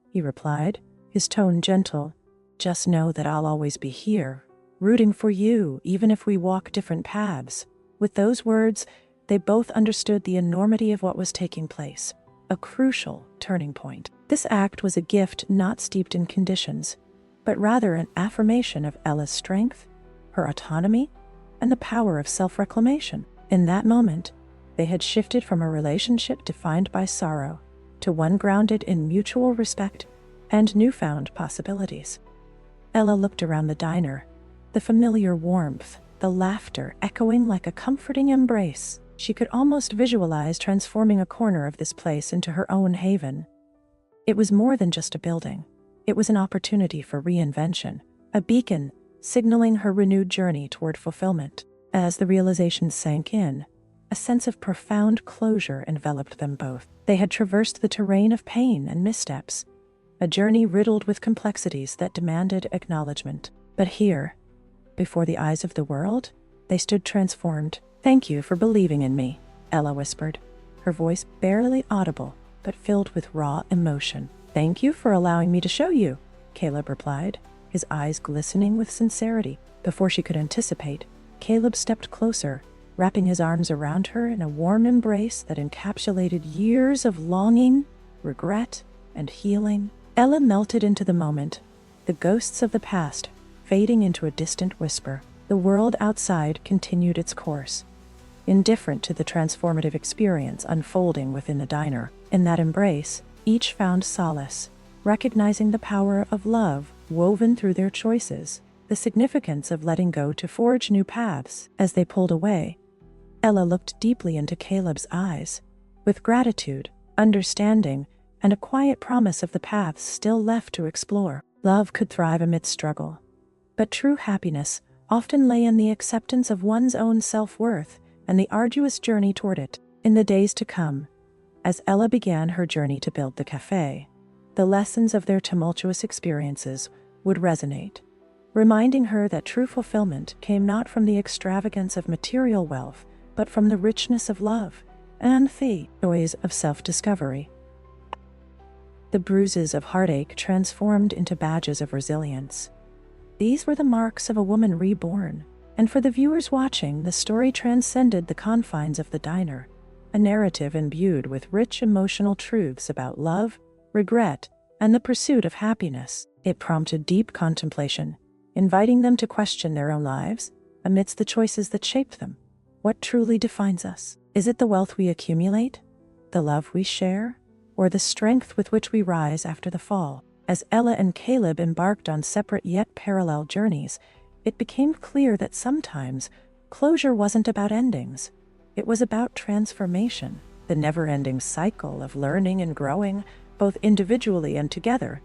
he replied, his tone gentle. "Just know that I'll always be here, rooting for you, even if we walk different paths." With those words, they both understood the enormity of what was taking place, a crucial turning point. This act was a gift not steeped in conditions, but rather an affirmation of Ella's strength, her autonomy, and the power of self-reclamation. In that moment, they had shifted from a relationship defined by sorrow to one grounded in mutual respect and newfound possibilities. Ella looked around the diner, the familiar warmth, the laughter echoing like a comforting embrace. She could almost visualize transforming a corner of this place into her own haven. It was more than just a building. It was an opportunity for reinvention, a beacon signaling her renewed journey toward fulfillment. As the realization sank in, a sense of profound closure enveloped them both. They had traversed the terrain of pain and missteps, a journey riddled with complexities that demanded acknowledgement. But here, before the eyes of the world, they stood transformed. "Thank you for believing in me," Ella whispered, her voice barely audible but filled with raw emotion. "Thank you for allowing me to show you," Caleb replied, his eyes glistening with sincerity. Before she could anticipate, Caleb stepped closer, wrapping his arms around her in a warm embrace that encapsulated years of longing, regret, and healing. Ella melted into the moment, the ghosts of the past fading into a distant whisper. The world outside continued its course, indifferent to the transformative experience unfolding within the diner. In that embrace, each found solace, recognizing the power of love woven through their choices, the significance of letting go to forge new paths. As they pulled away, Ella looked deeply into Caleb's eyes, with gratitude, understanding, and a quiet promise of the paths still left to explore. Love could thrive amidst struggle, but true happiness often lay in the acceptance of one's own self-worth and the arduous journey toward it. In the days to come, as Ella began her journey to build the cafe, the lessons of their tumultuous experiences would resonate, reminding her that true fulfillment came not from the extravagance of material wealth, but from the richness of love and the joys of self-discovery. The bruises of heartache transformed into badges of resilience. These were the marks of a woman reborn, and for the viewers watching, the story transcended the confines of the diner, a narrative imbued with rich emotional truths about love, regret, and the pursuit of happiness. It prompted deep contemplation, inviting them to question their own lives amidst the choices that shape them. What truly defines us? Is it the wealth we accumulate, the love we share, or the strength with which we rise after the fall? As Ella and Caleb embarked on separate yet parallel journeys, it became clear that sometimes closure wasn't about endings. It was about transformation, the never-ending cycle of learning and growing, both individually and together.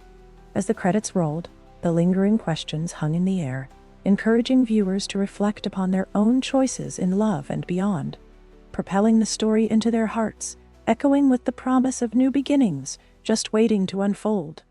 As the credits rolled, the lingering questions hung in the air, encouraging viewers to reflect upon their own choices in love and beyond, propelling the story into their hearts, echoing with the promise of new beginnings just waiting to unfold.